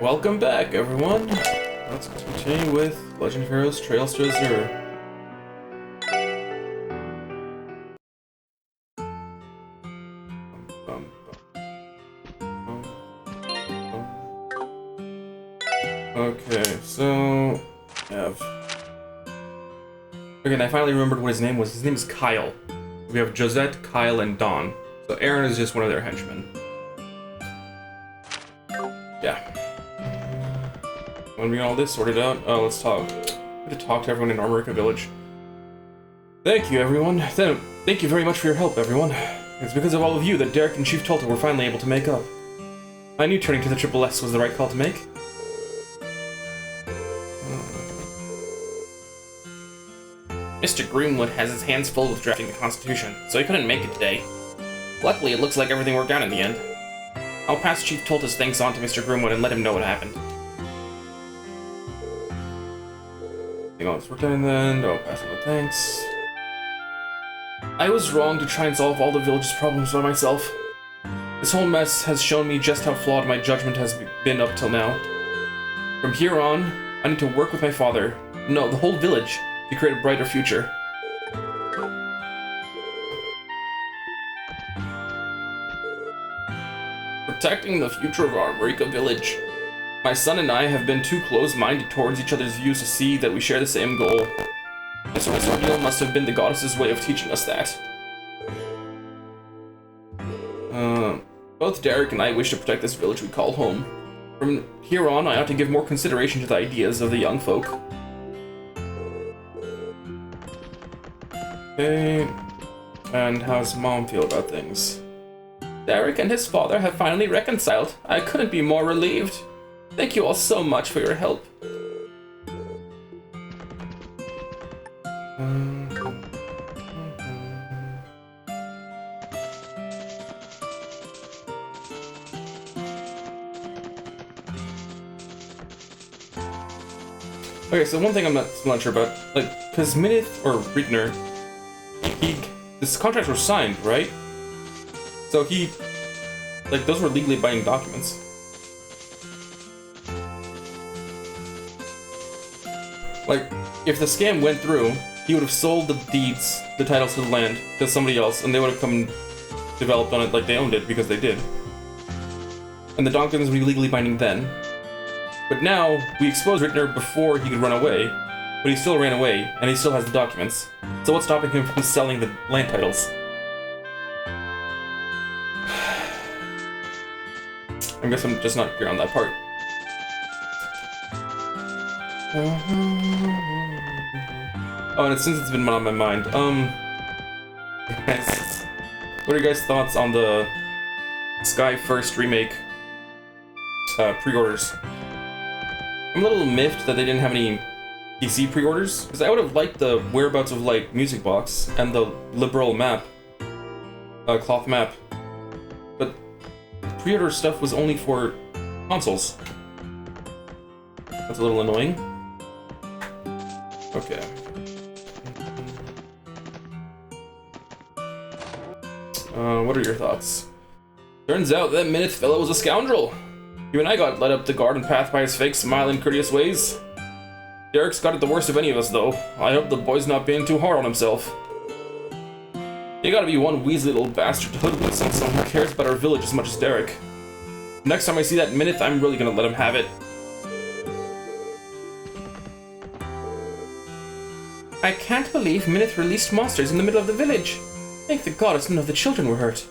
welcome back, everyone. Let's continue with Legend of Heroes Trails to Azure. Okay, so again, I finally remembered what his name was. His name is Kyle. We have Josette, Kyle, and Dawn. So Aaron is just one of their henchmen. Yeah. When we get all this sorted out, let's talk. We have to talk to everyone in Armorica Village. Thank you, everyone. Thank you very much for your help, everyone. It's because of all of you that Derek and Chief Tulta were finally able to make up. I knew turning to the Triple S was the right call to make. Mr. Greenwood has his hands full with drafting the Constitution, so he couldn't make it today. Luckily, it looks like everything worked out in the end. I'll pass Chief Tulta's thanks on to Mr. Greenwood and let him know what happened. It's worked out in the end. I'll pass on the thanks. I was wrong to try and solve all the village's problems by myself. This whole mess has shown me just how flawed my judgment has been up till now. From here on, I need to work with my father, no, the whole village, to create a brighter future. Protecting the future of Armorica Village. My son and I have been too close-minded towards each other's views to see that we share the same goal. This ordeal must have been the goddess's way of teaching us that. Both Derek and I wish to protect this village we call home. From here on, I ought to give more consideration to the ideas of the young folk. Okay, and how's Mom feel about things? Derek and his father have finally reconciled. I couldn't be more relieved. Thank you all so much for your help. Okay, so one thing I'm not sure about, like, because Minith or Rittner, this contracts were signed, right? So those were legally binding documents. Like, if the scam went through, he would have sold the deeds, the titles to the land, to somebody else, and they would have come and developed on it like they owned it, because they did. And the documents would be legally binding then. But now, we exposed Rittner before he could run away, but he still ran away, and he still has the documents. So what's stopping him from selling the land titles? I guess I'm just not clear on that part. Oh, and since it's been on my mind, guys, what are your guys' thoughts on the Sky First remake pre-orders? I'm a little miffed that they didn't have any PC pre-orders, because I would have liked the whereabouts of, like, Music Box and the liberal map, cloth map, but pre-order stuff was only for consoles. That's a little annoying. Okay. What are your thoughts? Turns out that Minith fellow was a scoundrel. You and I got led up the garden path by his fake smile and courteous ways. Derek's got it the worst of any of us, though. I hope the boy's not being too hard on himself. You gotta be one Weasley little bastard to hoodwink someone who cares about our village as much as Derek. Next time I see that Minith, I'm really gonna let him have it. I can't believe Minith released monsters in the middle of the village. Thank the goddess none of the children were hurt.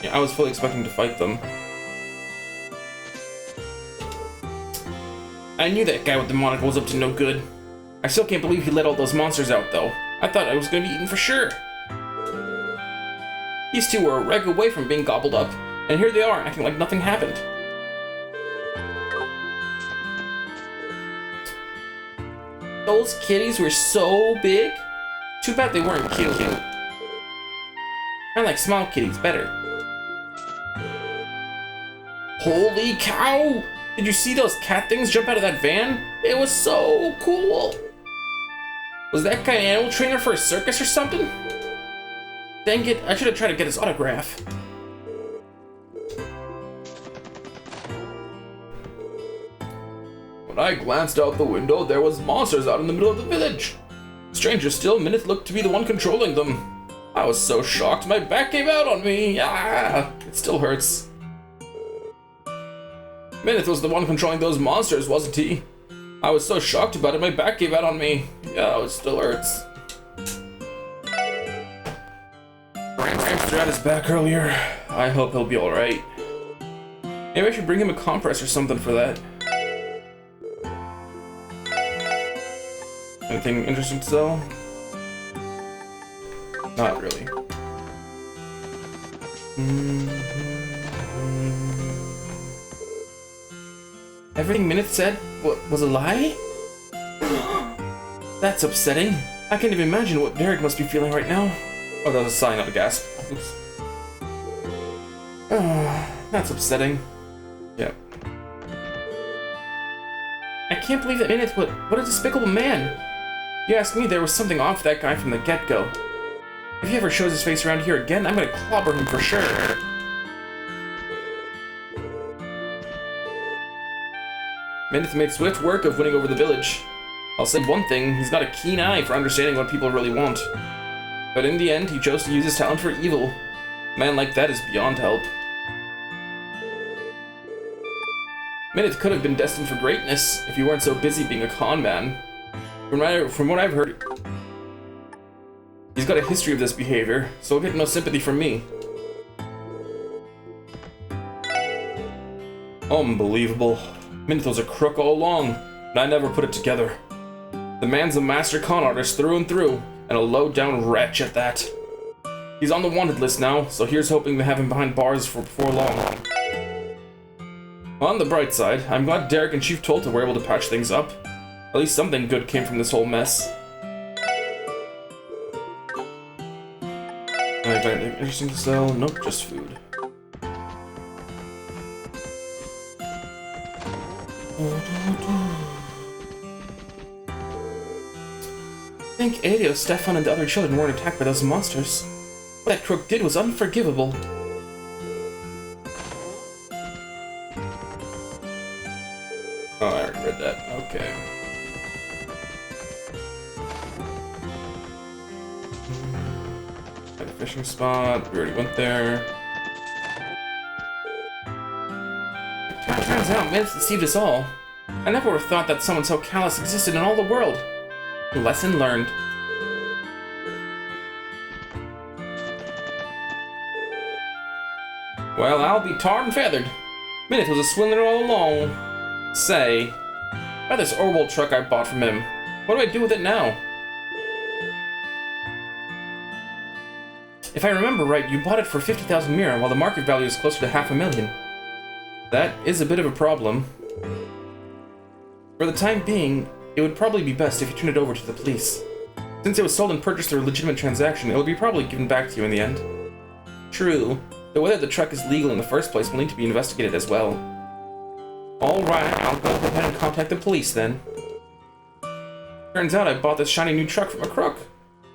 Yeah, I was fully expecting to fight them. I knew that guy with the monocle was up to no good. I still can't believe he let all those monsters out, though. I thought I was gonna be eaten for sure. These two were a reg away from being gobbled up, and here they are, acting like nothing happened. Those kitties were so big. Too bad they weren't cute. I like small kitties better. Holy cow! Did you see those cat things jump out of that van? It was so cool! Was that guy an animal trainer for a circus or something? Dang it, I should have tried to get his autograph. When I glanced out the window, there was monsters out in the middle of the village. Stranger still, Minith looked to be the one controlling them. I was so shocked, my back gave out on me. Ah, it still hurts. Minith was the one controlling those monsters, wasn't he? I was so shocked about it, my back gave out on me. Yeah, it still hurts. Cramps threw out his back earlier. I hope he'll be alright. Maybe I should bring him a compress or something for that. Anything interesting to sell? Not really. Everything Minith said was a lie? That's upsetting. I can't even imagine what Derek must be feeling right now. Oh, that was a sigh, not a gasp. Oops. That's upsetting. Yep. I can't believe that Minith would. What a despicable man! You ask me, there was something off with that guy from the get-go. If he ever shows his face around here again, I'm gonna clobber him for sure. Minith made swift work of winning over the village. I'll say one thing, he's got a keen eye for understanding what people really want. But in the end, he chose to use his talent for evil. A man like that is beyond help. Minith could have been destined for greatness if he weren't so busy being a con man. From what I've heard, he's got a history of this behavior, so he'll get no sympathy from me. Unbelievable. Minith was a crook all along, and I never put it together. The man's a master con artist through and through, and a low-down wretch at that. He's on the wanted list now, so here's hoping to have him behind bars before long. On the bright side, I'm glad Derek and Chief Tolta were able to patch things up. At least something good came from this whole mess. Got anything interesting to sell? Nope, just food. I think Adio, Stefan, and the other children weren't attacked by those monsters. What that crook did was unforgivable. Oh, I already read that. Okay. Got a fishing spot. We already went there. Turns out, Minith deceived us all. I never would have thought that someone so callous existed in all the world. Lesson learned. Well, I'll be tarred and feathered. Minith was a swindler all along. Say, about this Orwell truck I bought from him. What do I do with it now? If I remember right, you bought it for 50,000 mira, while the market value is closer to 500,000. That is a bit of a problem. For the time being, it would probably be best if you turned it over to the police. Since it was sold and purchased through a legitimate transaction, it will be probably given back to you in the end. True, though whether the truck is legal in the first place will need to be investigated as well. Alright, I'll go ahead and contact the police then. Turns out I bought this shiny new truck from a crook.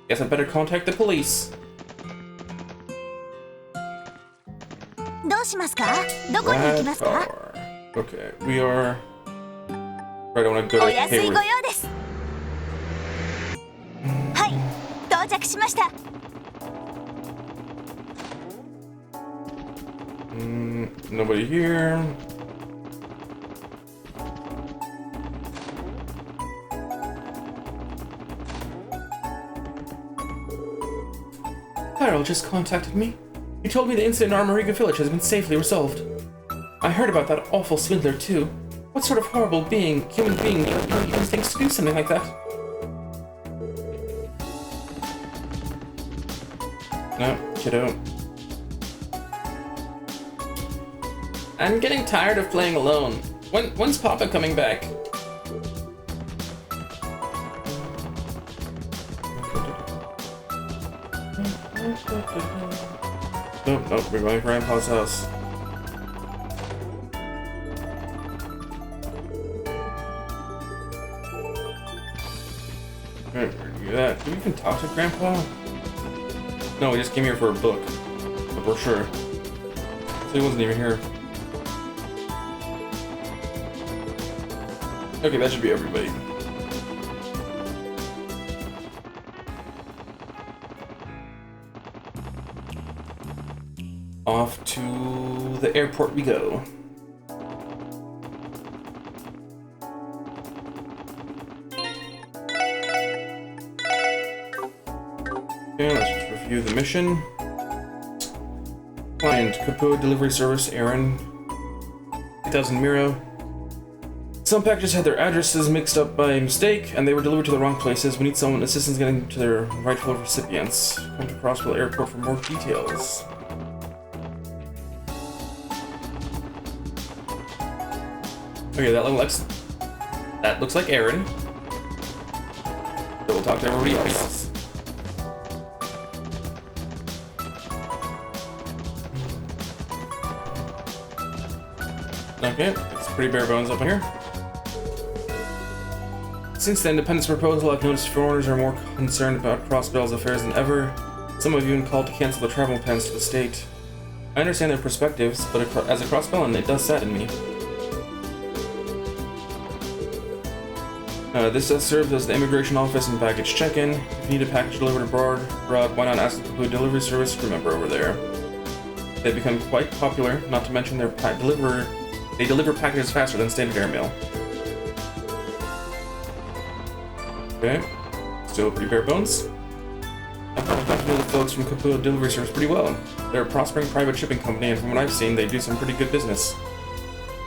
Guess I better contact the police. Okay, we are... Right, I want to go to Hayward. Nobody here. Carol just contacted me. He told me the incident in Armoriga village has been safely resolved. I heard about that awful swindler too. What sort of horrible human being even thinks to do something like that? No, kiddo. I'm getting tired of playing alone. When's Papa coming back? Nope, we're going to Grandpa's house. Alright, we're gonna do that. Do we even talk to Grandpa? No, we just came here for a book. A brochure. So he wasn't even here. Okay, that should be everybody. Off to the airport we go. Okay, let's just review the mission. Client, Capua Delivery Service, Aaron. 3000 Miro. Some packages had their addresses mixed up by mistake, and they were delivered to the wrong places. We need someone assistance getting to their rightful recipients. Come to Crossville Airport for more details. Okay, that looks like Aaron. So we'll talk to everybody else. Okay, it's pretty bare bones up in here. Since the independence proposal, I've noticed foreigners are more concerned about Crossbell's affairs than ever. Some have even called to cancel the travel plans to the state. I understand their perspectives, but as a Crossbellan, it does sadden me. This does serve as the immigration office and baggage check-in. If you need a package delivered abroad, why not ask the Capua Delivery Service crew member over there? They've become quite popular, not to mention they deliver packages faster than standard airmail. Okay, still pretty bare bones. I've got to know the folks from Capua Delivery Service pretty well. They're a prospering private shipping company, and from what I've seen, they do some pretty good business.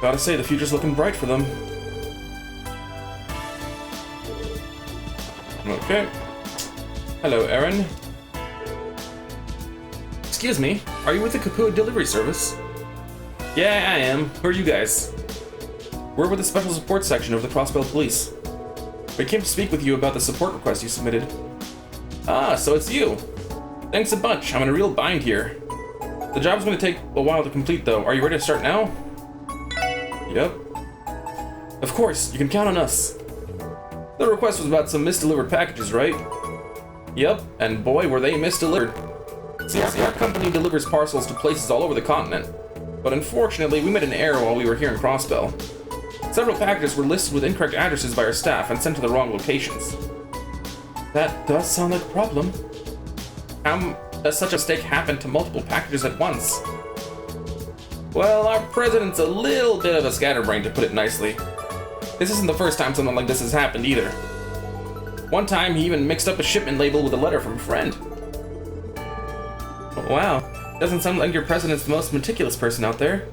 Gotta say, the future's looking bright for them. Okay. Hello, Aaron. Excuse me, are you with the Capua Delivery Service? Yeah, I am. Who are you guys? We're with the Special Support Section of the Crossbell Police. We came to speak with you about the support request you submitted. Ah, so it's you. Thanks a bunch. I'm in a real bind here. The job's going to take a while to complete, though. Are you ready to start now? Yep. Of course, you can count on us. The request was about some misdelivered packages, right? Yep, and boy, were they misdelivered. See, our company delivers parcels to places all over the continent. But unfortunately, we made an error while we were here in Crossbell. Several packages were listed with incorrect addresses by our staff and sent to the wrong locations. That does sound like a problem. How does such a mistake happen to multiple packages at once? Well, our president's a little bit of a scatterbrain, to put it nicely. This isn't the first time something like this has happened either. One time, he even mixed up a shipment label with a letter from a friend. Wow, doesn't sound like your president's the most meticulous person out there.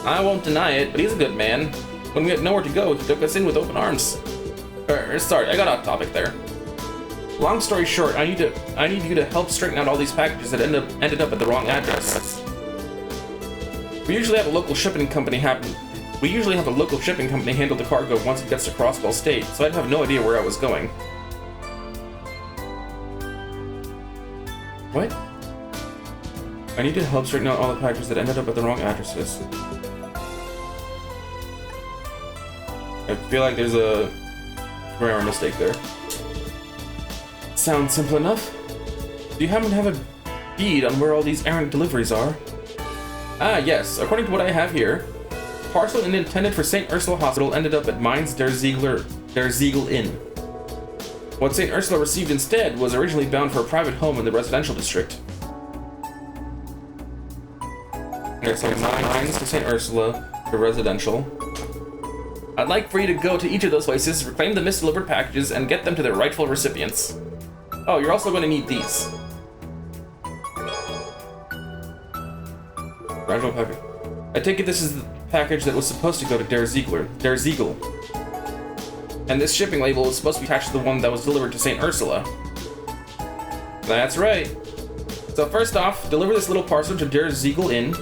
I won't deny it, but he's a good man. When we had nowhere to go, he took us in with open arms. Sorry, I got off topic there. Long story short, I need you to help straighten out all these packages that ended up at the wrong address. We usually have a local shipping company handle the cargo once it gets to Crossbell State, so I'd have no idea where I was going. What? I need to help straighten out all the packages that ended up at the wrong addresses. I feel like there's a grammar mistake there. Sounds simple enough. Do you happen to have a bead on where all these errant deliveries are? Ah, yes. According to what I have here, parcel intended for St. Ursula Hospital ended up at Mainz der Ziegel Inn. What St. Ursula received instead was originally bound for a private home in the residential district. Okay, so Mainz to St. Ursula, the residential. I'd like for you to go to each of those places, reclaim the misdelivered packages, and get them to their rightful recipients. Oh, you're also going to need these. Gradual package. I take it this is the package that was supposed to go to Der Ziegel. And this shipping label was supposed to be attached to the one that was delivered to St. Ursula. That's right. So first off, deliver this little parcel to Der Ziegel Inn.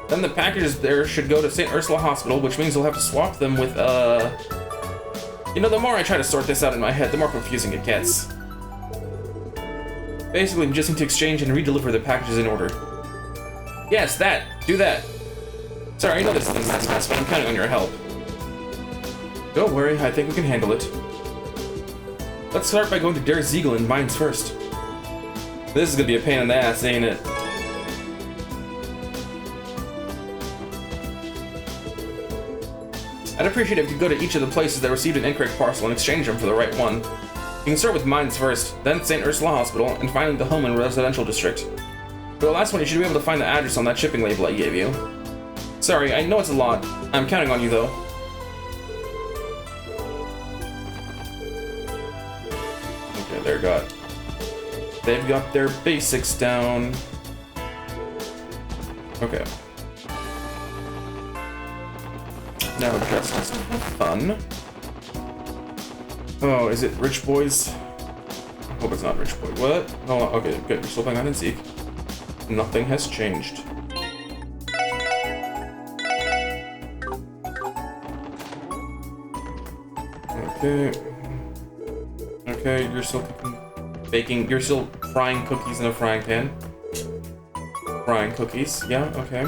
Then the packages there should go to St. Ursula Hospital, which means you'll have to swap them with, You know, the more I try to sort this out in my head, the more confusing it gets. Basically, we just need to exchange and redeliver the packages in order. Yes, that! Do that! Sorry, I know this is a mess, but I'm counting on your help. Don't worry, I think we can handle it. Let's start by going to Der Ziegel in Mainz first. This is gonna be a pain in the ass, ain't it? I'd appreciate it if you could go to each of the places that received an incorrect parcel and exchange them for the right one. You can start with mines first, then St. Ursula Hospital, and finally the home and residential district. For the last one, you should be able to find the address on that shipping label I gave you. Sorry, I know it's a lot. I'm counting on you, though. Okay, they've got their basics down. Okay. Now just fun. Oh, is it Rich Boys? I hope it's not Rich Boy. What? Hold on. Okay, good. We're still playing hide and seek. Nothing has changed. Okay. Okay, you're still baking. You're still frying cookies in a frying pan. Frying cookies. Yeah, okay.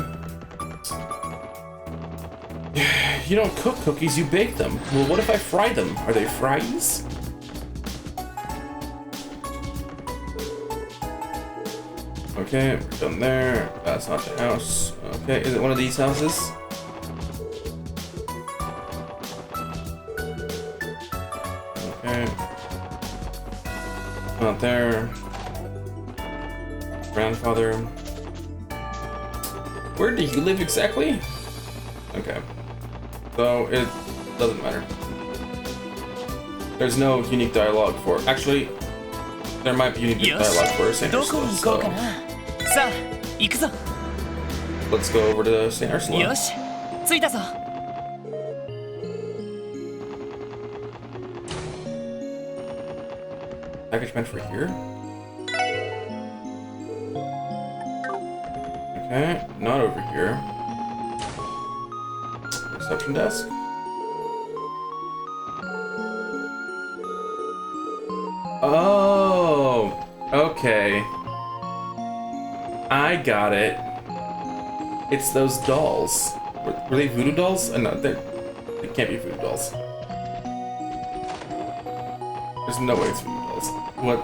You don't cook cookies, you bake them. Well, what if I fry them? Are they fries? Okay, we're done there. That's not the house. Okay, is it one of these houses? Okay. Not there. Grandfather. Where did he live exactly? Okay. So it doesn't matter. There's no unique dialogue for. Actually, there might be unique dialogue for St. Ursula. So let's go over to St. Ursula. Package meant for here. Okay, not over here. Reception desk. Oh, okay. I got it. It's those dolls. Were they voodoo dolls? No, they can't be voodoo dolls. There's no way it's voodoo dolls. What?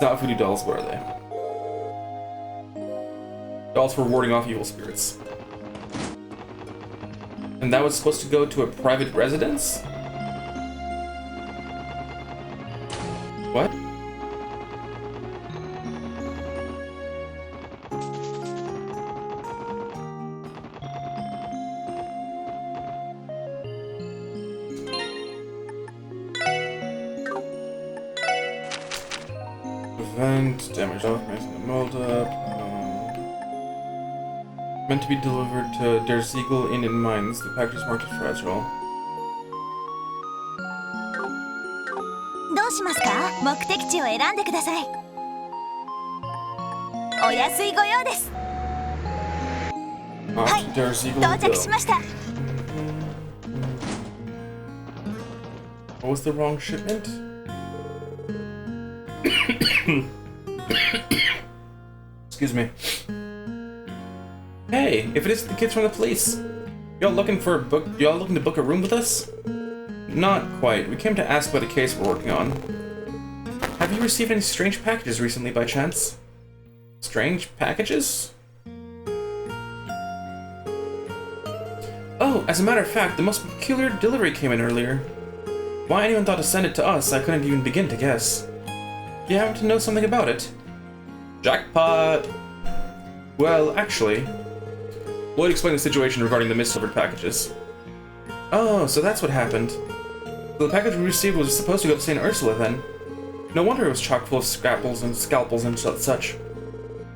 Not voodoo dolls, what are they? Dolls for warding off evil spirits. And that was supposed to go to a private residence? What? Event, damage off, making the mold up. Meant to be delivered to Der Siegel Inn in Mainz. The package is marked as fragile. どうしますか？目的地を選んでください。お安いご用です。はい、到着しました。What was the wrong shipment? Excuse me. Hey, if it is the kids from the police, y'all looking to book a room with us? Not quite. We came to ask about a case we're working on. Have you received any strange packages recently by chance? Strange packages? Oh, as a matter of fact, the most peculiar delivery came in earlier. Why anyone thought to send it to us, I couldn't even begin to guess. Do you happen to know something about it? Jackpot! Well, actually, Lloyd explained the situation regarding the misdelivered packages. Oh, so that's what happened. So the package we received was supposed to go to St. Ursula then. No wonder it was chock full of scalpels and such.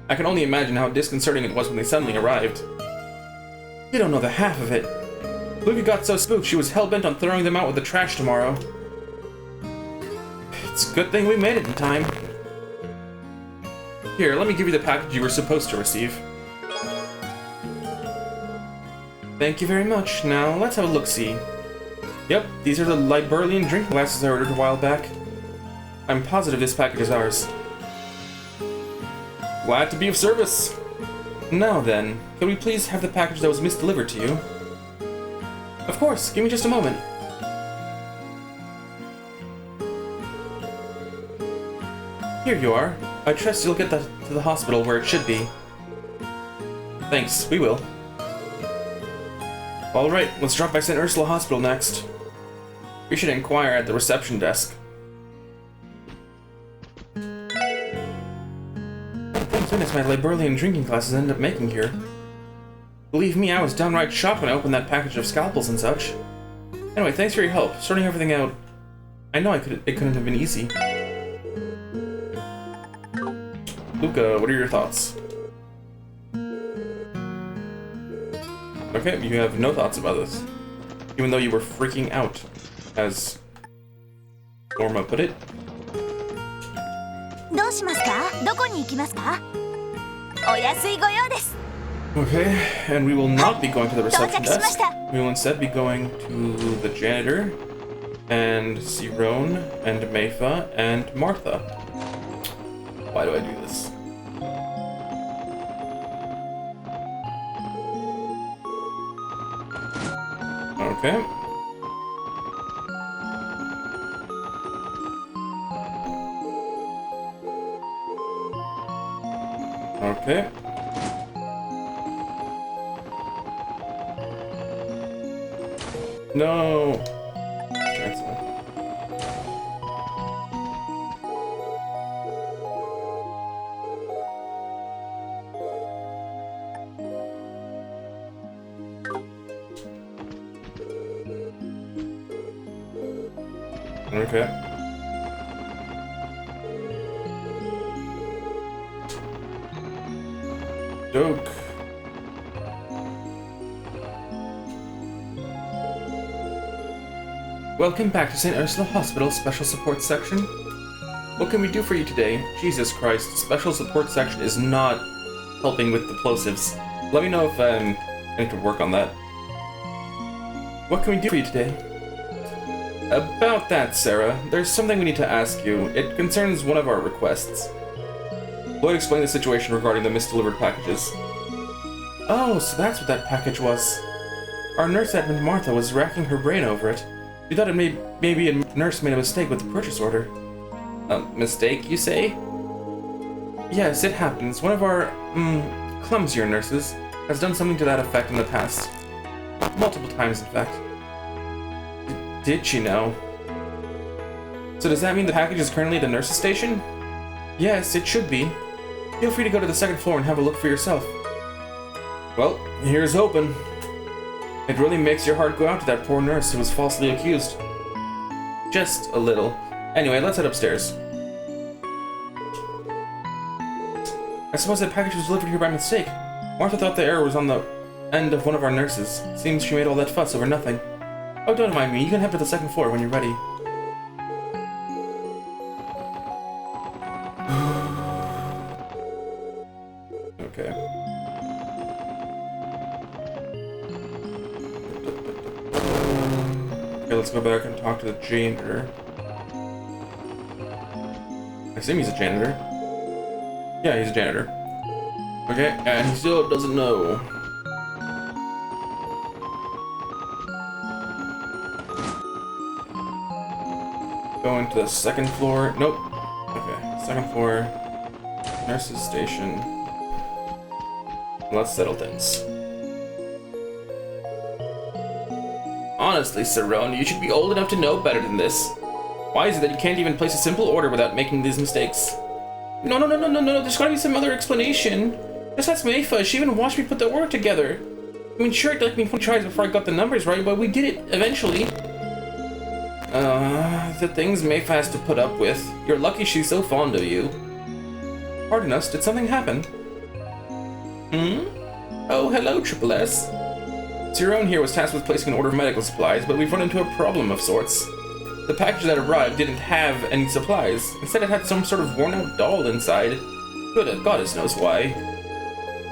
I can only imagine how disconcerting it was when they suddenly arrived. You don't know the half of it. Lucy got so spooked she was hell-bent on throwing them out with the trash tomorrow. It's a good thing we made it in time. Here, let me give you the package you were supposed to receive. Thank you very much. Now, let's have a look-see. Yep, these are the Liberlian drink glasses I ordered a while back. I'm positive this package is ours. Glad to be of service. Now then, could we please have the package that was misdelivered to you? Of course, give me just a moment. Here you are. I trust you'll get that to the hospital where it should be. Thanks, we will. Alright, let's drop by St. Ursula Hospital next. We should inquire at the reception desk. Thank goodness my Liburlian drinking classes ended up making here. Believe me, I was downright shocked when I opened that package of scalpels and such. Anyway, thanks for your help, sorting everything out. I know it couldn't have been easy. Luca, what are your thoughts? Okay, you have no thoughts about this. Even though you were freaking out, as Norma put it. Okay, and we will not be going to the reception desk. We will instead be going to the janitor, and Cyrone, and Mayfa, and Martha. Why do I do this? Okay. Okay. No. Cancel. Okay. Doke. Welcome back to St. Ursula Hospital Special Support Section. What can we do for you today? Jesus Christ, Special Support Section is not helping with the plosives. Let me know if I need to work on that. What can we do for you today? About that, Sarah, there's something we need to ask you. It concerns one of our requests. Lloyd explained the situation regarding the misdelivered packages. Oh, so that's what that package was. Our nurse admin Martha was racking her brain over it. She thought it maybe a nurse made a mistake with the purchase order. A mistake, you say? Yes, it happens. One of our, clumsier nurses has done something to that effect in the past. Multiple times, in fact. Did she know? So does that mean the package is currently at the nurse's station? Yes, it should be. Feel free to go to the second floor and have a look for yourself. Well, here's hoping. It really makes your heart go out to that poor nurse who was falsely accused. Just a little. Anyway, let's head upstairs. I suppose that package was delivered here by mistake. Martha thought the error was on the end of one of our nurses. Seems she made all that fuss over nothing. Oh, don't mind me. You can head to the second floor when you're ready. Okay. Okay, let's go back and talk to the janitor. I assume he's a janitor. Yeah, he's a janitor. Okay, and he still doesn't know. Going to the second floor. Nope. Okay, second floor. Nurse's station. Let's settle things. Honestly, Cyrone, you should be old enough to know better than this. Why is it that you can't even place a simple order without making these mistakes? No, there's gotta be some other explanation. Just ask Mayfa, she even watched me put the order together. I mean, sure, it took me 20 tries before I got the numbers right, but we did it eventually. The things Mayfa has to put up with. You're lucky she's so fond of you. Pardon us, did something happen? Oh, hello, Triple S. Cyrone here was tasked with placing an order of medical supplies, but we've run into a problem of sorts. The package that arrived didn't have any supplies. Instead, it had some sort of worn-out doll inside. Good goddess knows why.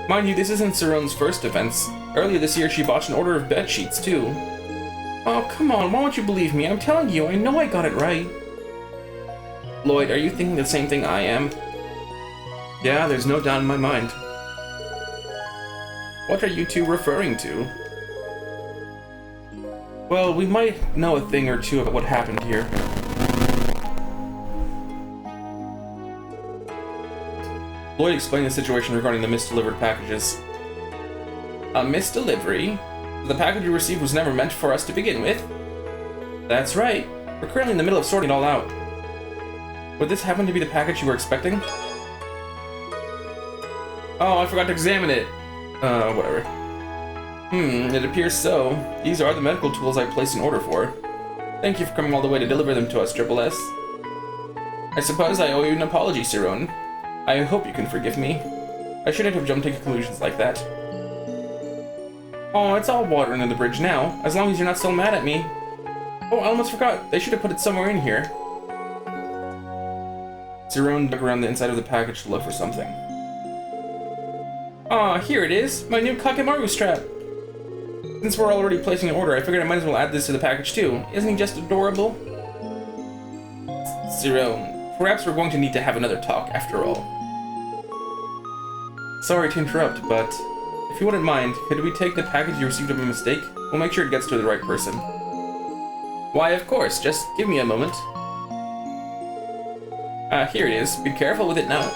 Mind you, this isn't Cyrone's first offense. Earlier this year, she botched an order of bed sheets, too. Oh, come on, why won't you believe me? I'm telling you, I know I got it right. Lloyd, are you thinking the same thing I am? Yeah, there's no doubt in my mind. What are you two referring to? Well, we might know a thing or two about what happened here. Lloyd explained the situation regarding the misdelivered packages. A misdelivery? The package you received was never meant for us to begin with? That's right. We're currently in the middle of sorting it all out. Would this happen to be the package you were expecting? Oh, I forgot to examine it. Whatever. It appears so. These are the medical tools I placed an order for. Thank you for coming all the way to deliver them to us, Triple S. I suppose I owe you an apology, Siron. I hope you can forgive me. I shouldn't have jumped to conclusions like that. Oh, it's all water under the bridge now, as long as you're not still mad at me. Oh, I almost forgot. They should have put it somewhere in here. Siron dug around the inside of the package to look for something. Ah, here it is, my new Kakemaru strap. Since we're already placing an order, I figured I might as well add this to the package too. Isn't he just adorable? Siron, perhaps we're going to need to have another talk after all. Sorry to interrupt, but if you wouldn't mind, could we take the package you received by mistake? We'll make sure it gets to the right person. Why, of course, just give me a moment. Here it is. Be careful with it now.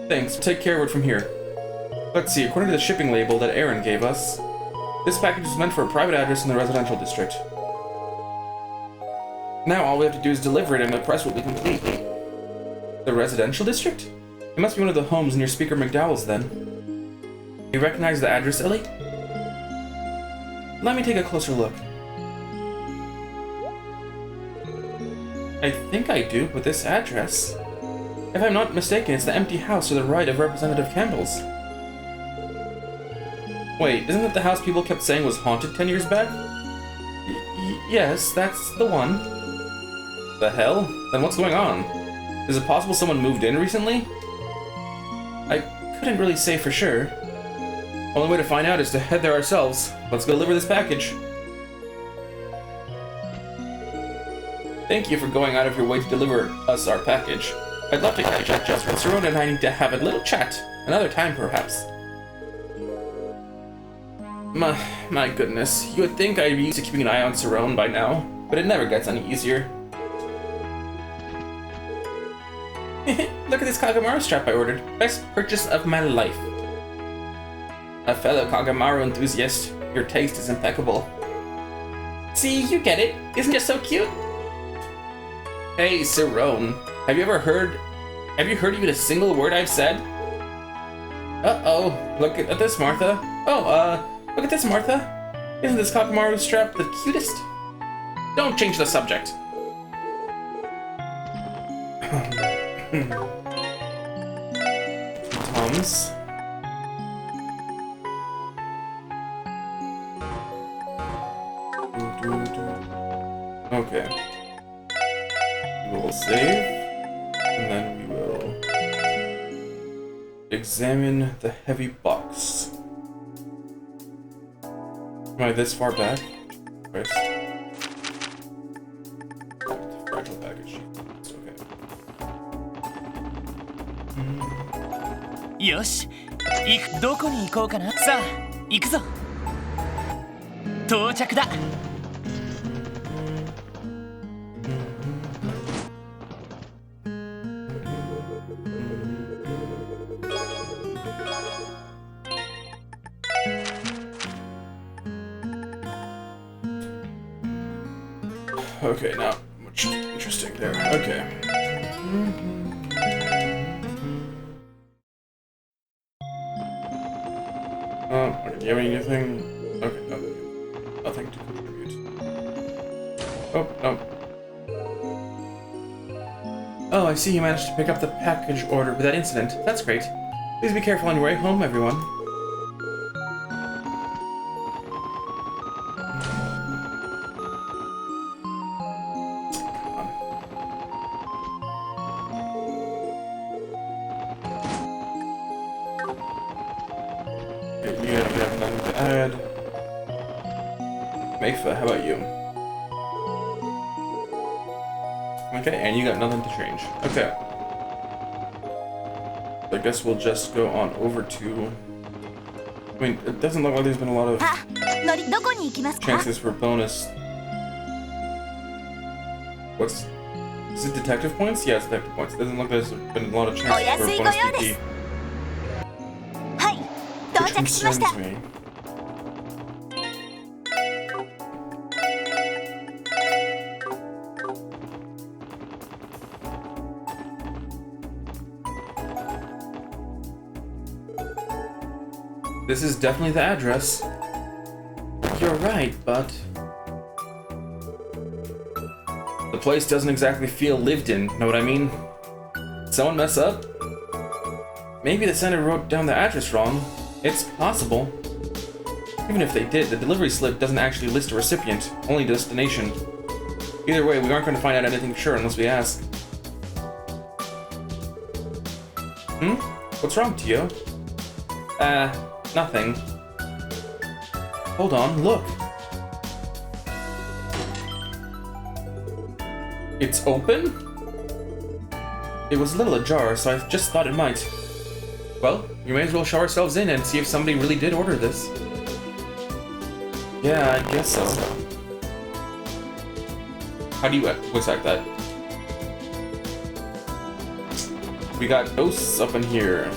Thanks, take care of it from here. Let's see, according to the shipping label that Aaron gave us, this package is meant for a private address in the residential district. Now all we have to do is deliver it and the press will be complete. The residential district? It must be one of the homes near Speaker McDowell's then. You recognize the address, Ellie? Let me take a closer look. I think I do with this address. If I'm not mistaken, it's the empty house to the right of Representative Campbell's. Wait, isn't that the house people kept saying was haunted 10 years back? Yes, that's the one. The hell? Then what's going on? Is it possible someone moved in recently? I couldn't really say for sure. Only way to find out is to head there ourselves. Let's go deliver this package. Thank you for going out of your way to deliver us our package. I'd love to catch up, Jasper. Siron and I need to have a little chat. Another time, perhaps. My goodness. You would think I'd be used to keeping an eye on Siron by now, but it never gets any easier. Look at this Kagamaru strap I ordered. Best purchase of my life. A fellow Kagamaru enthusiast, your taste is impeccable. See, you get it. Isn't it so cute? Hey, Siron. Have you heard even a single word I've said? Uh-oh. Look at this, Martha. Look at this, Martha. Isn't this Kagamaru strap the cutest? Don't change the subject. Tom's. Okay. We will save, and then we will examine the heavy box. Am I this far back? First. Fragile package. Okay. よし、どこに行こうかな。さあ、行くぞ。到着だ。Okay, not much interesting there. Okay. Do you have anything? Okay, no. Nothing to contribute. Oh, no. Oh, I see you managed to pick up the package order without incident. That's great. Please be careful on your way home, everyone. How about you? Okay, and you got nothing to change. Okay. I guess we'll just go on over to... I mean, it doesn't look like there's been a lot of chances for bonus. What's Is it detective points? Yeah, it's detective points. It doesn't look like there's been a lot of chances for bonus DP. はい、到 Which 着しました。 concerns me. This is definitely the address. You're right, but the place doesn't exactly feel lived in, know what I mean? Did someone mess up? Maybe the sender wrote down the address wrong. It's possible. Even if they did, the delivery slip doesn't actually list a recipient, only destination. Either way, we aren't going to find out anything sure unless we ask. What's wrong, Tio? Nothing. Hold on, look. It's open? It was a little ajar, so I just thought it might. Well, we may as well show ourselves in and see if somebody really did order this. Yeah, I guess so. How do you voice act that? We got ghosts up in here.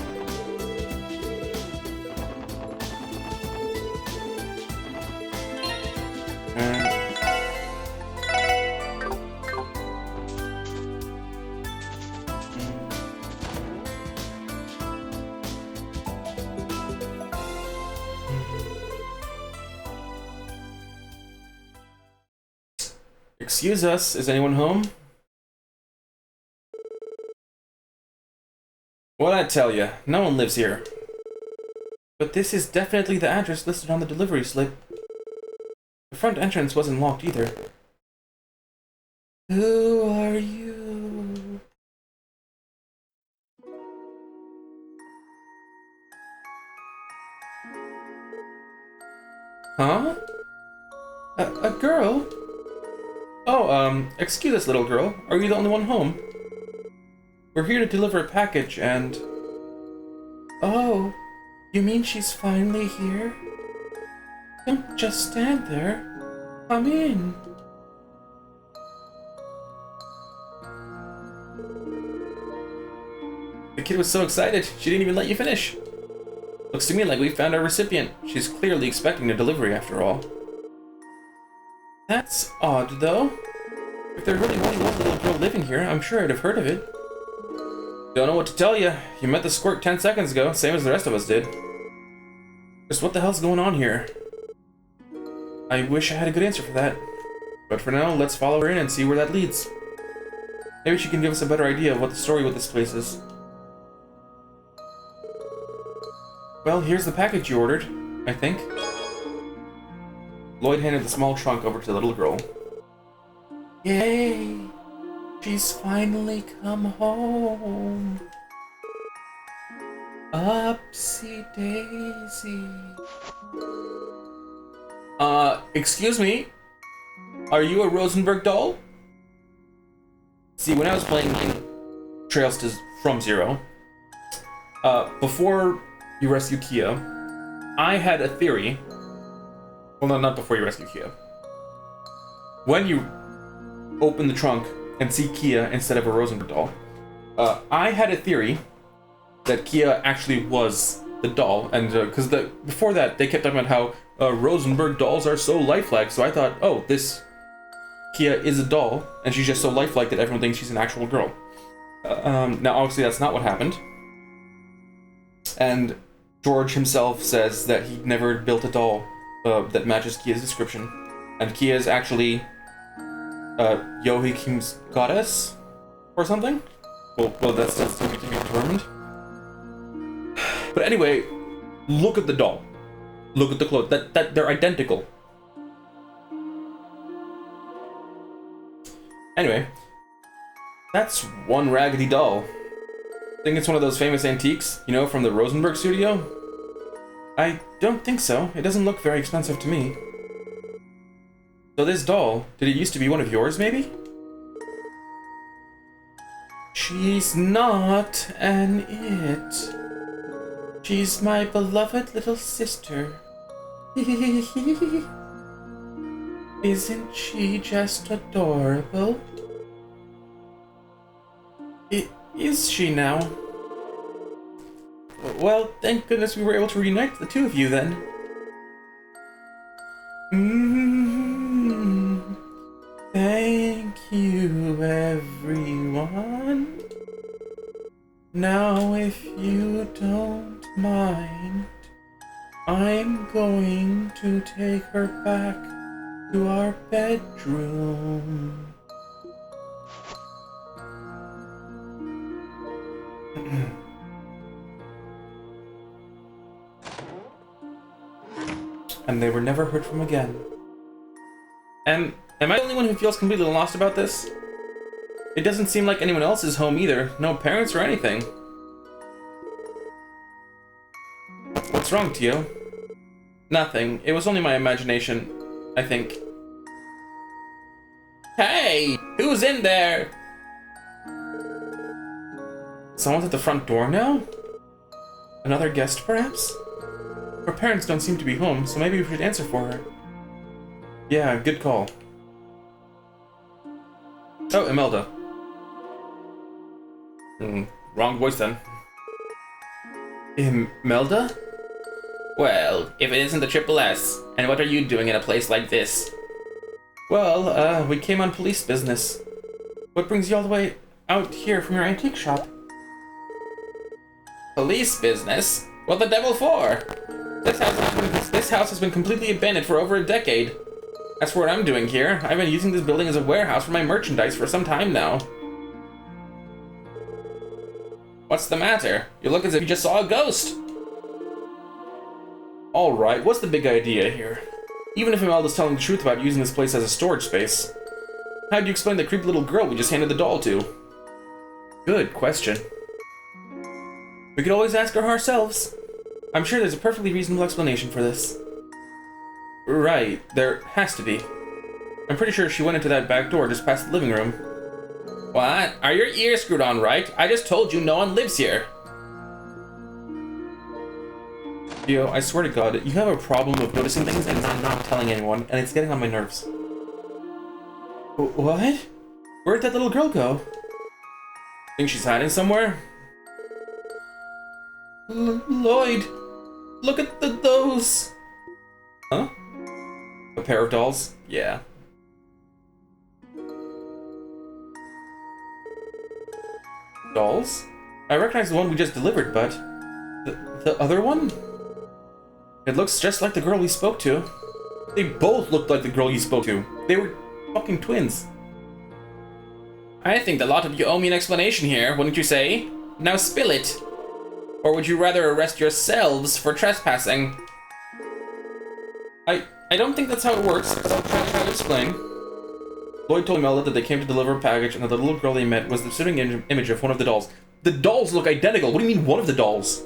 Excuse us, is anyone home? What'd I tell you? No one lives here. But this is definitely the address listed on the delivery slip. The front entrance wasn't locked either. Who are you? Huh? A girl? Oh, excuse us, little girl. Are you the only one home? We're here to deliver a package and... Oh, you mean she's finally here? Don't just stand there. Come in. The kid was so excited, she didn't even let you finish. Looks to me like we found our recipient. She's clearly expecting a delivery after all. That's odd, though. If there really was a little girl living here, I'm sure I'd have heard of it. Don't know what to tell you. You met the squirt 10 seconds ago, same as the rest of us did. Just what the hell's going on here? I wish I had a good answer for that. But for now, let's follow her in and see where that leads. Maybe she can give us a better idea of what the story with this place is. Well, here's the package you ordered, I think. Lloyd handed the small trunk over to the little girl. Yay! She's finally come home. Upsy daisy. Excuse me? Are you a Rosenberg doll? See, when I was playing Trails to From Zero, before you rescue Kia, I had a theory. Well, no, not before you rescue Kia. When you open the trunk and see Kia instead of a Rosenberg doll, I had a theory that Kia actually was the doll, and because before that they kept talking about how Rosenberg dolls are so lifelike, so I thought, oh, this Kia is a doll, and she's just so lifelike that everyone thinks she's an actual girl. Now, obviously, that's not what happened, and George himself says that he never built a doll that matches Kia's description, and Kia is actually Joachim's goddess or something. Well, that's to be determined. But anyway, look at the doll. Look at the clothes. That they're identical. Anyway, that's one raggedy doll. I think it's one of those famous antiques, you know, from the Rosenberg studio. I don't think so. It doesn't look very expensive to me. So this doll, did it used to be one of yours, maybe? She's not an it. She's my beloved little sister. Isn't she just adorable? Is she now? Well, thank goodness we were able to reunite the two of you then. Thank you, everyone. Now, if you don't mind, I'm going to take her back to our bedroom. And they were never heard from again. Am I the only one who feels completely lost about this? It doesn't seem like anyone else is home either. No parents or anything. What's wrong, Tio? Nothing. It was only my imagination, I think. Hey! Who's in there? Someone's at the front door now? Another guest, perhaps? Her parents don't seem to be home, so maybe we should answer for her. Yeah, good call. Oh, Imelda. Wrong voice then. Imelda? Well, if it isn't the Triple S, and what are you doing in a place like this? Well, we came on police business. What brings you all the way out here from your antique shop? Police business? What the devil for? This house has been completely abandoned for over a decade. As for what I'm doing here, I've been using this building as a warehouse for my merchandise for some time now. What's the matter? You look as if you just saw a ghost. Alright, what's the big idea here? Even if Imelda's telling the truth about using this place as a storage space, how do you explain the creepy little girl we just handed the doll to? Good question. We could always ask her ourselves. I'm sure there's a perfectly reasonable explanation for this. Right, there has to be. I'm pretty sure she went into that back door just past the living room. What? Are your ears screwed on right? I just told you no one lives here. Yo, I swear to God, you have a problem of noticing things and not telling anyone, and it's getting on my nerves. What? Where'd that little girl go? Think she's hiding somewhere? Lloyd! Look at those! Huh? A pair of dolls? Yeah. Dolls? I recognize the one we just delivered, but... The other one? It looks just like the girl we spoke to. They both looked like the girl you spoke to. They were fucking twins. I think the lot of you owe me an explanation here, wouldn't you say? Now spill it. Or would you rather arrest yourselves for trespassing? I don't think that's how it works, but I'll try to explain. Lloyd told Imelda that they came to deliver a package and that the little girl they met was the sitting image of one of the dolls. The dolls look identical! What do you mean one of the dolls?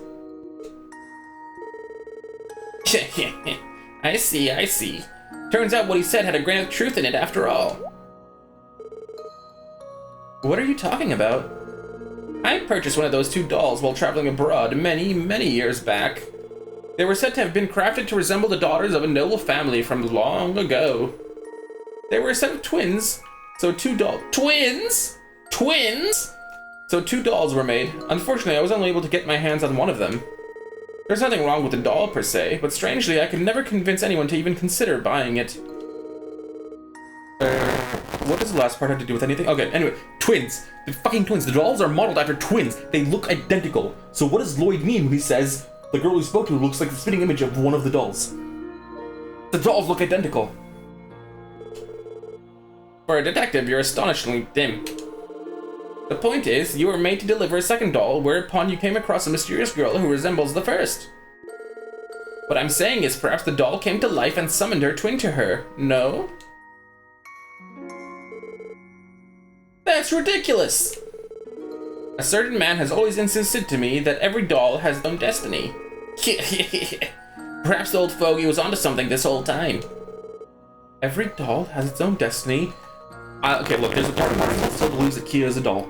I see. Turns out what he said had a grain of truth in it after all. What are you talking about? I purchased one of those two dolls while traveling abroad many years back. They were said to have been crafted to resemble the daughters of a noble family from long ago. They were a set of twins, so Twins? So two dolls were made. Unfortunately, I was only able to get my hands on one of them. There's nothing wrong with the doll per se, but strangely, I could never convince anyone to even consider buying it. What does the last part have to do with anything? Okay, anyway, twins. The fucking twins. The dolls are modeled after twins. They look identical. So what does Lloyd mean when he says the girl he spoke to looks like the spitting image of one of the dolls? The dolls look identical. For a detective, you're astonishingly dim. The point is, you were made to deliver a second doll, whereupon you came across a mysterious girl who resembles the first. What I'm saying is perhaps the doll came to life and summoned her twin to her, no? That's ridiculous! A certain man has always insisted to me that every doll has its own destiny. Perhaps the old fogey was onto something this whole time. Every doll has its own destiny. Okay, look, there's a part of me that still believes that Kia is a doll.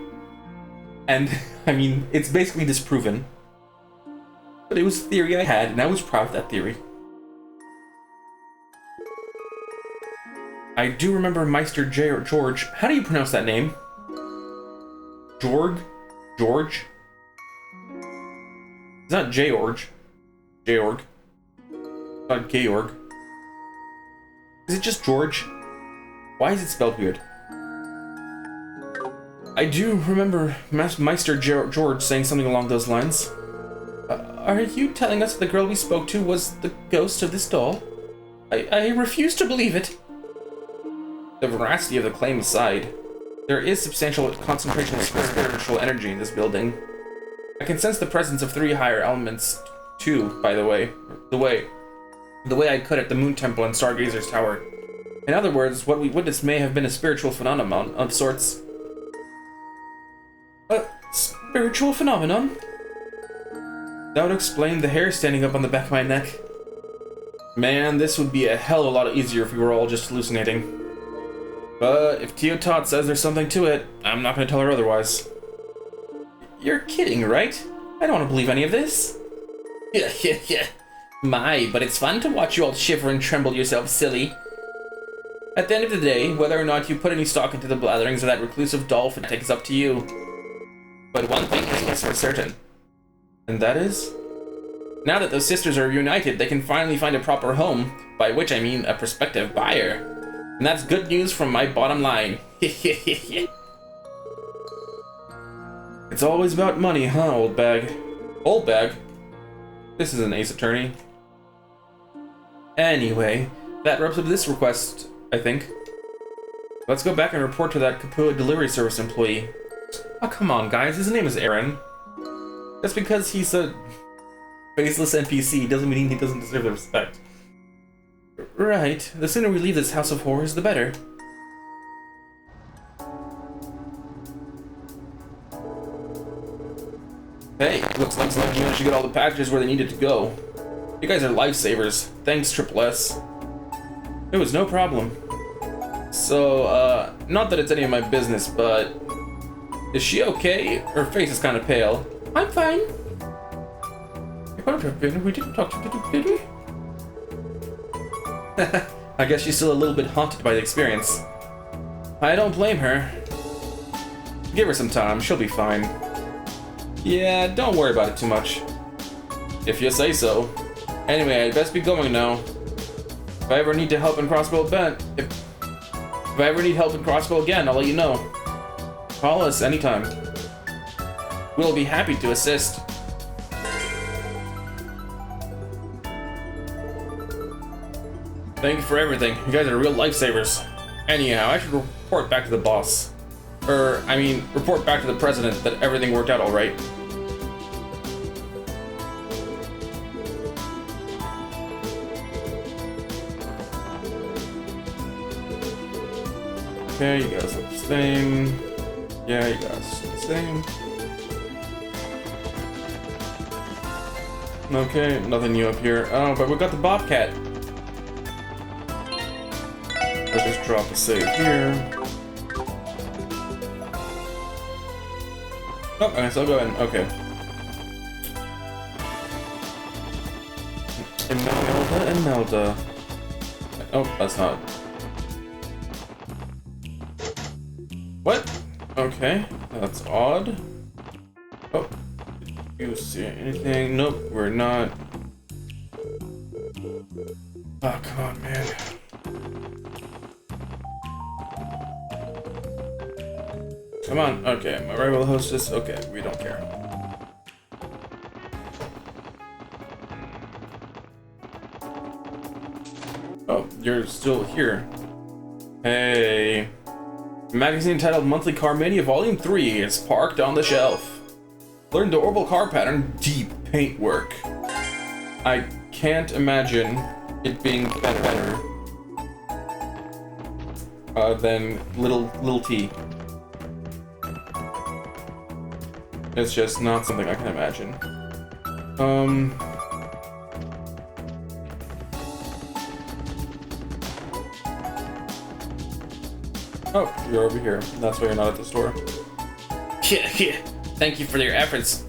And, I mean, it's basically disproven. But it was a theory I had, and I was proud of that theory. I do remember Meister George. How do you pronounce that name? George? It's not George. Georg. Not Georg. Is it just George? Why is it spelled weird? I do remember Meister George saying something along those lines. Are you telling us that the girl we spoke to was the ghost of this doll? I refuse to believe it. The veracity of the claim aside, there is substantial concentration of spiritual energy in this building. I can sense the presence of 3 higher elements too, by the way. The way I could at the Moon Temple and Stargazer's Tower. In other words, what we witnessed may have been a spiritual phenomenon of sorts. A spiritual phenomenon? That would explain the hair standing up on the back of my neck. Man, this would be a hell of a lot easier if we were all just hallucinating. But if Teotot says there's something to it, I'm not going to tell her otherwise. You're kidding, right? I don't want to believe any of this. Yeah. My, but it's fun to watch you all shiver and tremble yourself silly. At the end of the day, whether or not you put any stock into the blatherings of that reclusive doll fanatic is up to you. But one thing is for certain. And that is? Now that those sisters are reunited, they can finally find a proper home, by which I mean a prospective buyer. And that's good news from my bottom line. It's always about money, huh, old bag? Old bag? This is an Ace Attorney. Anyway, that wraps up this request, I think. Let's go back and report to that Kapua delivery service employee. Oh, come on, guys. His name is Aaron. Just because he's a faceless NPC doesn't mean he doesn't deserve the respect. Right. The sooner we leave this house of horrors, the better. Hey, looks like you managed to get all the packages where they needed to go. You guys are lifesavers. Thanks, Triple S. It was no problem. So, not that it's any of my business, but... is she okay? Her face is kind of pale. I'm fine. We didn't talk to Biddy. I guess she's still a little bit haunted by the experience. I don't blame her. Give her some time, she'll be fine. Yeah, don't worry about it too much. If you say so. Anyway, I'd best be going now. If I ever need to help in Crossbow Ben, if I ever need help in Crossbow again, I'll let you know. Call us anytime. We'll be happy to assist. Thank you for everything. You guys are real lifesavers. Anyhow, I should report back to the boss. Report back to the president that everything worked out alright. Okay, you guys look the same. Yeah, you guys look the same. Okay, nothing new up here. Oh, but we got the Bobcat. Let's just drop a save here. Oh, I guess I'll go in. Okay. Imelda. Oh, that's not. What? Okay, that's odd. Oh, did you see anything? Nope, we're not. Oh, come on, man. Come on, okay, my rival hostess, okay, we don't care. Oh, you're still here. Hey. The magazine titled Monthly Car Mania Volume 3 is parked on the shelf. Learn the orbital car pattern, deep paintwork. I can't imagine it being better than Little T. It's just not something I can imagine. Oh, you're over here. That's why you're not at the store. Thank you for your efforts.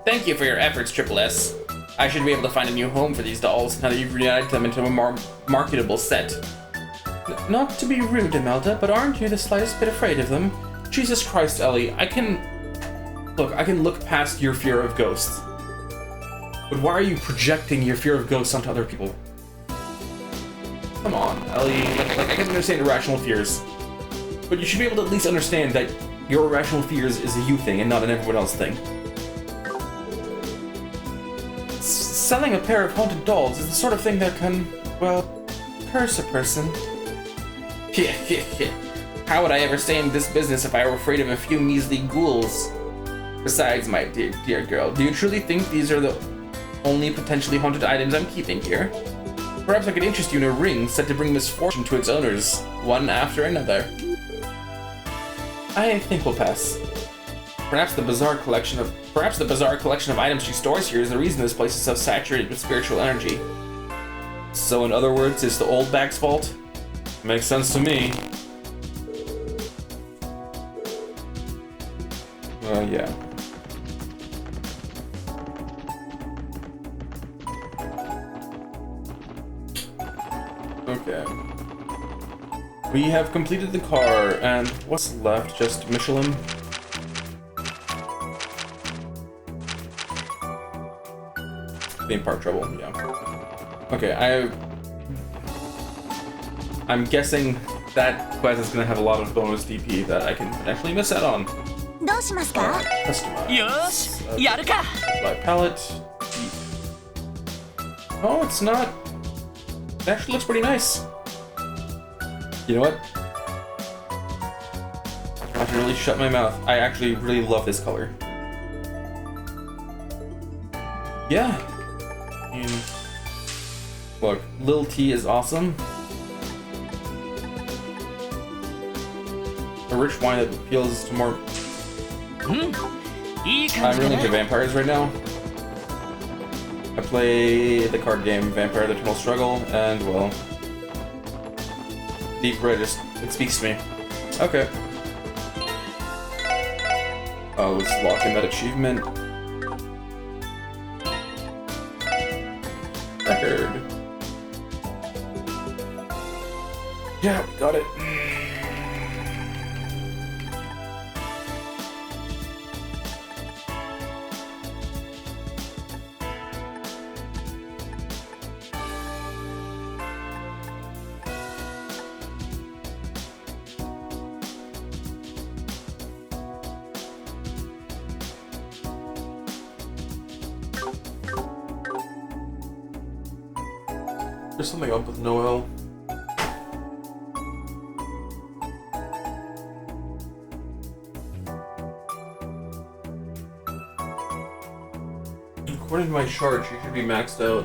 Thank you for your efforts, Triple S. I should be able to find a new home for these dolls now that you've reunited them into a more marketable set. Not to be rude, Imelda, but aren't you the slightest bit afraid of them? Jesus Christ, Ellie, I can... Look, I can look past your fear of ghosts. But why are you projecting your fear of ghosts onto other people? Come on, Ellie. Like, I can understand irrational fears. But you should be able to at least understand that your irrational fears is a you thing and not an everyone else thing. Selling a pair of haunted dolls is the sort of thing that can, well, curse a person. How would I ever stay in this business if I were afraid of a few measly ghouls? Besides, my dear girl, do you truly think these are the only potentially haunted items I'm keeping here? Perhaps I could interest you in a ring set to bring misfortune to its owners, one after another. I think we'll pass. Perhaps the bizarre collection of items she stores here is the reason this place is so saturated with spiritual energy. So in other words, it's the old bag's fault? Makes sense to me. Yeah. Okay. We have completed the car, and what's left? Just Michelin? Theme park trouble, yeah. Okay, I'm guessing that quest is gonna have a lot of bonus DP that I can potentially miss out on. どうしますか? Customize. よーし、やるか。 By palette. Oh, it's not. It actually looks pretty nice. You know what? I have to really shut my mouth. I actually really love this color. Yeah. I mean, look, Lil T is awesome. A rich wine that appeals to more. I'm really into vampires right now. I play the card game Vampire: The Eternal Struggle, and well, Deep Red just it speaks to me. Okay. Oh, let's lock in that achievement. Record. Yeah, got it. There's something up with Noel. According to my chart, she should be maxed out.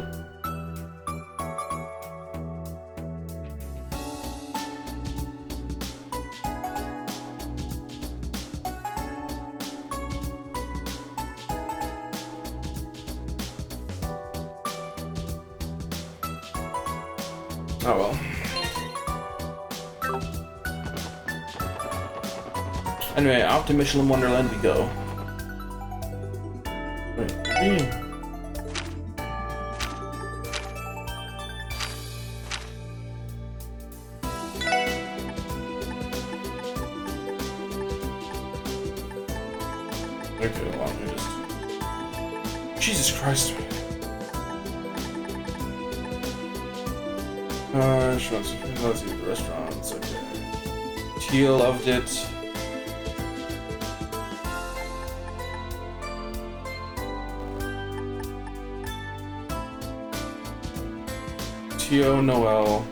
Oh well. Anyway, out to Michelin Wonderland we go. Wait, okay, well, let me just... Jesus Christ. She wants to let's eat the restaurants, okay. Teal loved it. Tio Noel.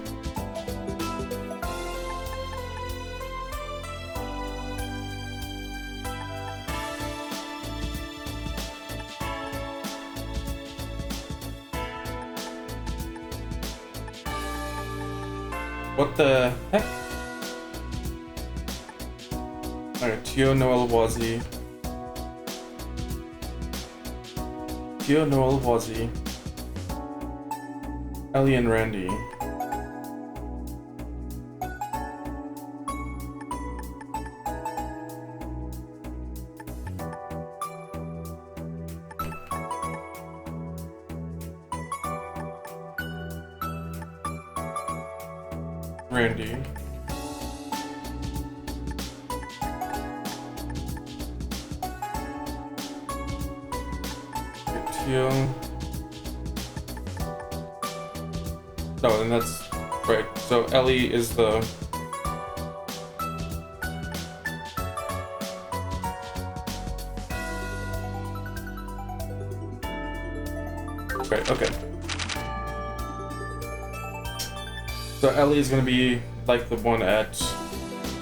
What the heck? Alright, Tio Noel Wazi. Tio Noel Wazi. Ellie and Randy. Randy. Tio. No, then that's right. So Ellie is the. Right, okay. So Ellie is gonna be like the one at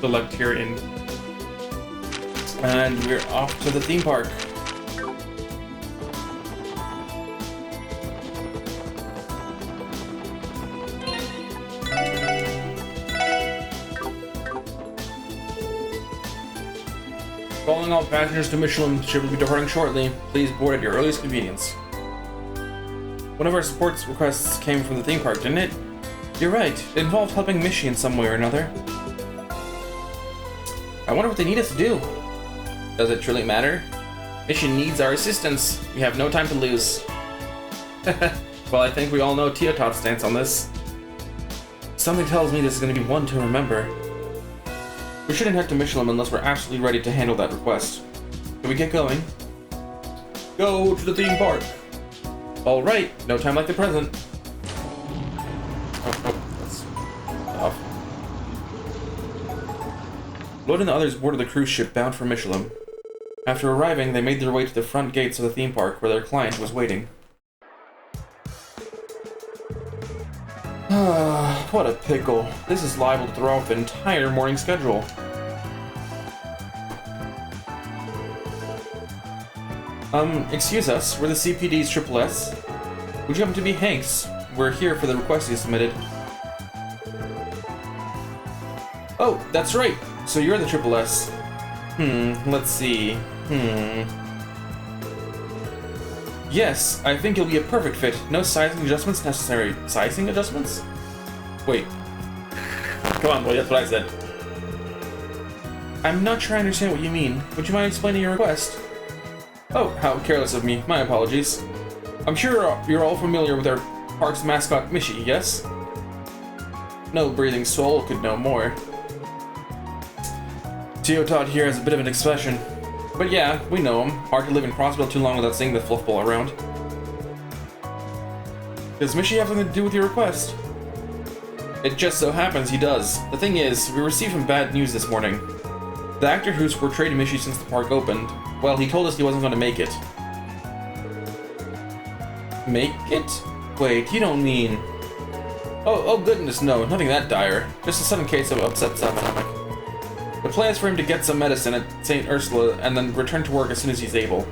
the Lecturian. And we're off to the theme park. Calling all passengers to Michelin, ship will be departing shortly. Please board at your earliest convenience. One of our support requests came from the theme park, didn't it? You're right. It involved helping Michi in some way or another. I wonder what they need us to do. Does it truly matter? Mission needs our assistance. We have no time to lose. Well, I think we all know Teotot's stance on this. Something tells me this is going to be one to remember. We shouldn't head to Michelin unless we're absolutely ready to handle that request. Can we get going? Go to the theme park. All right, no time like the present. Oh, that's off. Lloyd and the others boarded the cruise ship bound for Michelin. After arriving, they made their way to the front gates of the theme park where their client was waiting. What a pickle. This is liable to throw off the entire morning schedule. Excuse us, we're the CPD's Triple S. Would you happen to be Hanks? We're here for the request you submitted. Oh, that's right. So you're the Triple S. Let's see. Yes, I think you'll be a perfect fit. No sizing adjustments necessary. Sizing adjustments? Wait. Come on, boy, that's what I said. I'm not sure I understand what you mean. Would you mind explaining your request? Oh, how careless of me. My apologies. I'm sure you're all familiar with our park's mascot, Michi, yes? No breathing soul could know more. Teotot here has a bit of an expression. But yeah, we know him. Hard to live in Crossville too long without seeing the fluffball around. Does Michi have something to do with your request? It just so happens he does. The thing is, we received some bad news this morning. The actor who's portrayed Michi since the park opened, well, he told us he wasn't going to make it. Make it? Wait, you don't mean... Oh goodness, no, nothing that dire. Just a sudden case of upset stomach. The plan is for him to get some medicine at St. Ursula and then return to work as soon as he's able.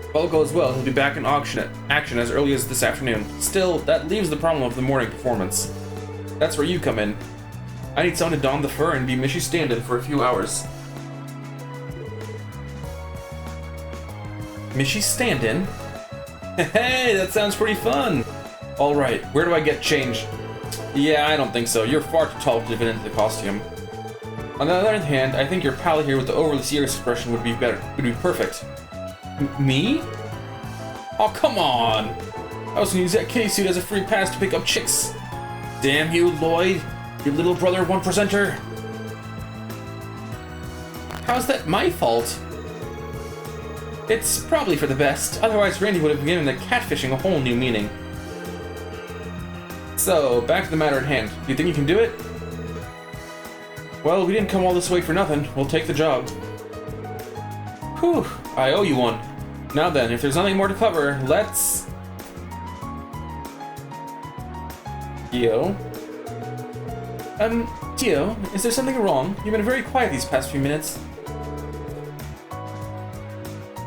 If all goes well, he'll be back in action as early as this afternoon. Still, that leaves the problem of the morning performance. That's where you come in. I need someone to don the fur and be Michi's stand-in for a few hours. Michi's stand-in? Hey, that sounds pretty fun! Alright, where do I get changed? Yeah, I don't think so. You're far too tall to fit into the costume. On the other hand, I think your pal here with the overly serious expression would be perfect. Me? Oh, come on! I was gonna use that kitty suit as a free pass to pick up chicks. Damn you, Lloyd! Your little brother 1%er! How's that my fault? It's probably for the best, otherwise Randy would have given the catfishing a whole new meaning. So, back to the matter at hand. Do you think you can do it? Well, we didn't come all this way for nothing. We'll take the job. Whew, I owe you one. Now then, if there's nothing more to cover, let's... Tio? Tio, is there something wrong? You've been very quiet these past few minutes.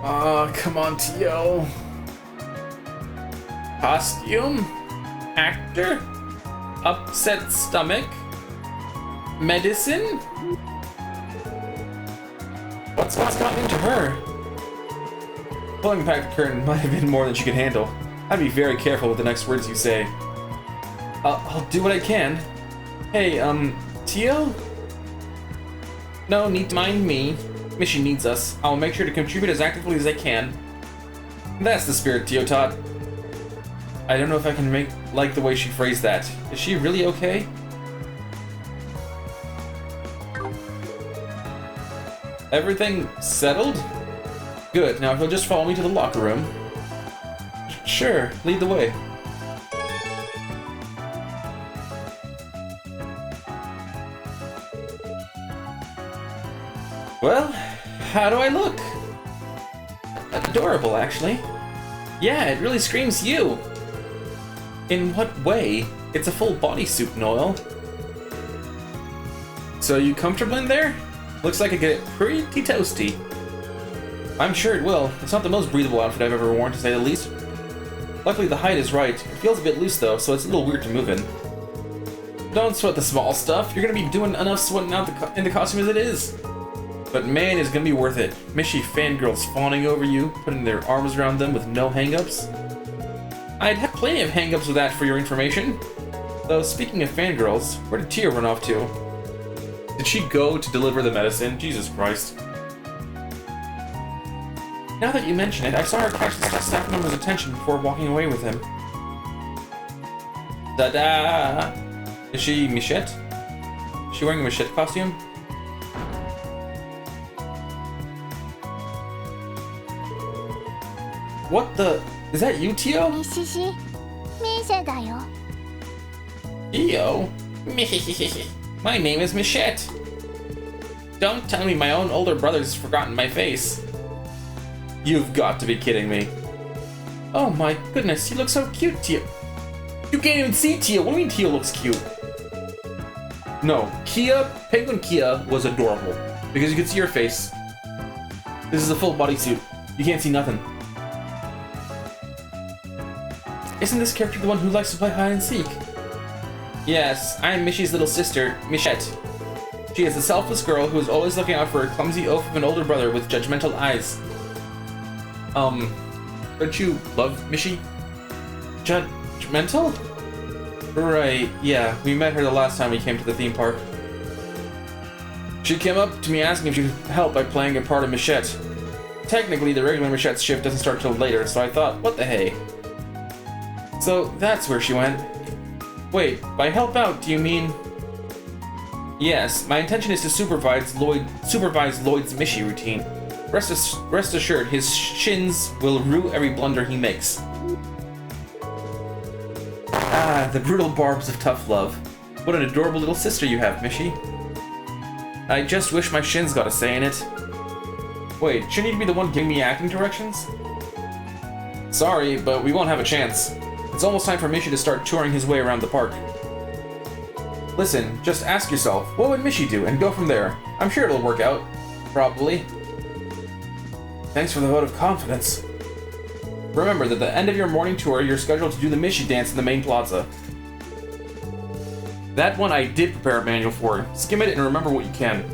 Oh, come on, Tio. Costume? Actor? Upset stomach? Medicine? What's gotten into her? Pulling back the curtain might have been more than she could handle. I'd be very careful with the next words you say. I'll do what I can. Hey, Tio? No need to mind me. Mission needs us. I'll make sure to contribute as actively as I can. That's the spirit, Teotot. I don't know if I can like the way she phrased that. Is she really okay? Everything settled? Good, now if you'll just follow me to the locker room. Sure, lead the way. Well, how do I look? Adorable, actually. Yeah, it really screams you. In what way? It's a full bodysuit, Noel. So you comfortable in there? Looks like it get pretty toasty. I'm sure it will. It's not the most breathable outfit I've ever worn, to say the least. Luckily the height is right. It feels a bit loose though, so it's a little weird to move in. Don't sweat the small stuff. You're gonna be doing enough sweating out in the costume as it is. But man, it's gonna be worth it. Mishy fangirls fawning over you, putting their arms around them with no hang-ups. I'd have plenty of hang-ups with that for your information. Though, speaking of fangirls, where did Tia run off to? Did she go to deliver the medicine? Jesus Christ. Now that you mention it, I saw her catch the staff member's attention before walking away with him. Da-da! Is she Michette? Is she wearing a Michette costume? What the? Is that you, Tio? Mishishi, Misha da yo. Tio? My name is Michette. Don't tell me my own older brother's forgotten my face. You've got to be kidding me. Oh my goodness, you look so cute, Tio. You can't even see Tio. What do you mean Tio looks cute? No, Penguin Kia was adorable. Because you could see her face. This is a full bodysuit. You can't see nothing. Isn't this character the one who likes to play hide and seek? Yes, I'm Mishy's little sister, Michette. She is a selfless girl who is always looking out for a clumsy oaf of an older brother with judgmental eyes. Don't you love Mishy? Judgmental? Right, yeah, we met her the last time we came to the theme park. She came up to me asking if she could help by playing a part of Michette. Technically, the regular Michette's shift doesn't start till later, so I thought, what the hey? So that's where she went. Wait, by help out, do you mean... Yes, my intention is to supervise Lloyd's Mishy routine. Rest assured, his shins will rue every blunder he makes. Ah, the brutal barbs of tough love. What an adorable little sister you have, Mishy. I just wish my shins got a say in it. Wait, shouldn't you be the one giving me acting directions? Sorry, but we won't have a chance. It's almost time for Mishy to start touring his way around the park. Listen, just ask yourself, what would Mishy do, and go from there. I'm sure it'll work out. Probably. Thanks for the vote of confidence. Remember that at the end of your morning tour, you're scheduled to do the Mishy dance in the main plaza. That one I did prepare a manual for. Skim it and remember what you can.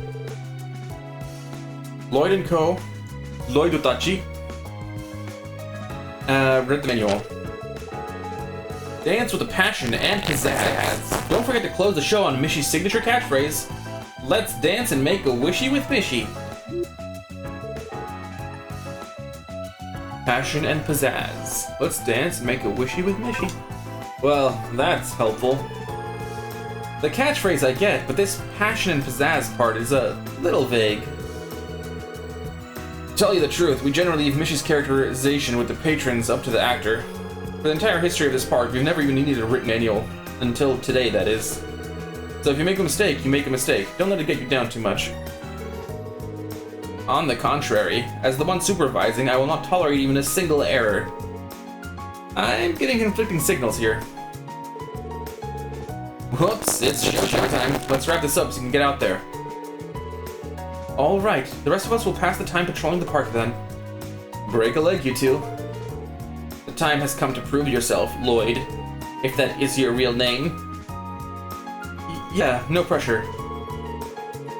Lloyd & Co. Lloyd Utachi. Read the manual. Dance with a passion and pizzazz. Don't forget to close the show on Mishy's signature catchphrase. Let's dance and make a wishy with Mishy. Passion and pizzazz. Let's dance and make a wishy with Mishy. Well, that's helpful. The catchphrase I get, but this passion and pizzazz part is a little vague. To tell you the truth, we generally leave Mishy's characterization with the patrons up to the actor. For the entire history of this park, we've never even needed a written manual. Until today, that is. So if you make a mistake, you make a mistake. Don't let it get you down too much. On the contrary, as the one supervising, I will not tolerate even a single error. I'm getting conflicting signals here. Whoops, it's show time. Let's wrap this up so you can get out there. Alright, the rest of us will pass the time patrolling the park then. Break a leg, you two. The time has come to prove yourself, Lloyd. If that is your real name. Yeah, no pressure.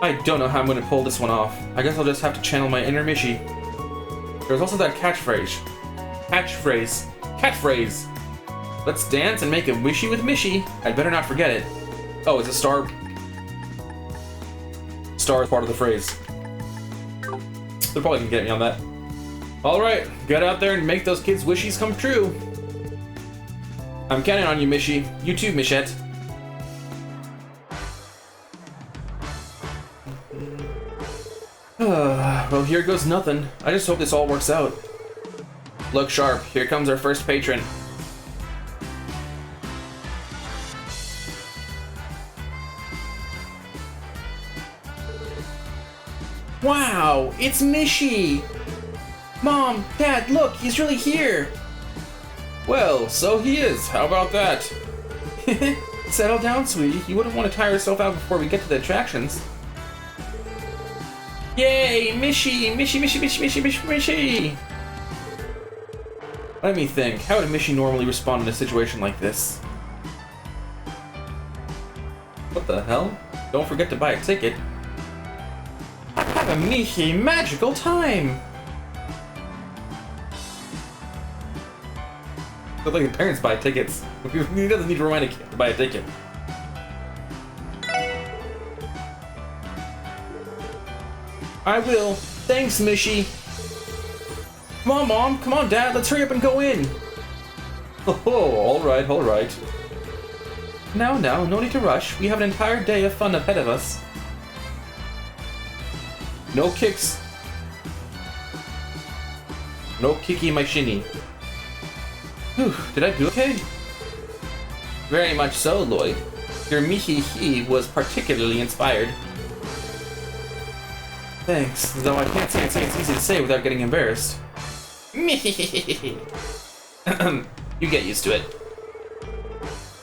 I don't know how I'm going to pull this one off. I guess I'll just have to channel my inner Mishy. There's also that catchphrase. Catchphrase! Let's dance and make a wishy with Mishy. I'd better not forget it. Oh, it's a star. Star is part of the phrase. They're probably gonna get me on that. Alright, get out there and make those kids' wishes come true. I'm counting on you, Mishy. You too, Michette. Well, here goes nothing. I just hope this all works out. Look sharp. Here comes our first patron. Wow, it's Mishi! Mom, Dad, look, he's really here! Well, so he is. How about that? Settle down, sweetie. You wouldn't want to tire yourself out before we get to the attractions. Yay! Mishi! Mishi, Mishi, Mishi, Mishi, Mishi, Mishi! Let me think. How would Mishi normally respond in a situation like this? What the hell? Don't forget to buy a ticket. Have a Mishi magical time! But like the parents buy tickets. He doesn't need to remind a kid to buy a ticket. I will. Thanks, Mishi. Come on, Mom. Come on, Dad. Let's hurry up and go in. Oh, all right, all right. Now, no need to rush. We have an entire day of fun ahead of us. No kicks. No kicky my shinny. Whew, did I do okay? Very much so, Lloyd. Your Mihi was particularly inspired. Thanks, though I can't say it's easy to say without getting embarrassed. You get used to it.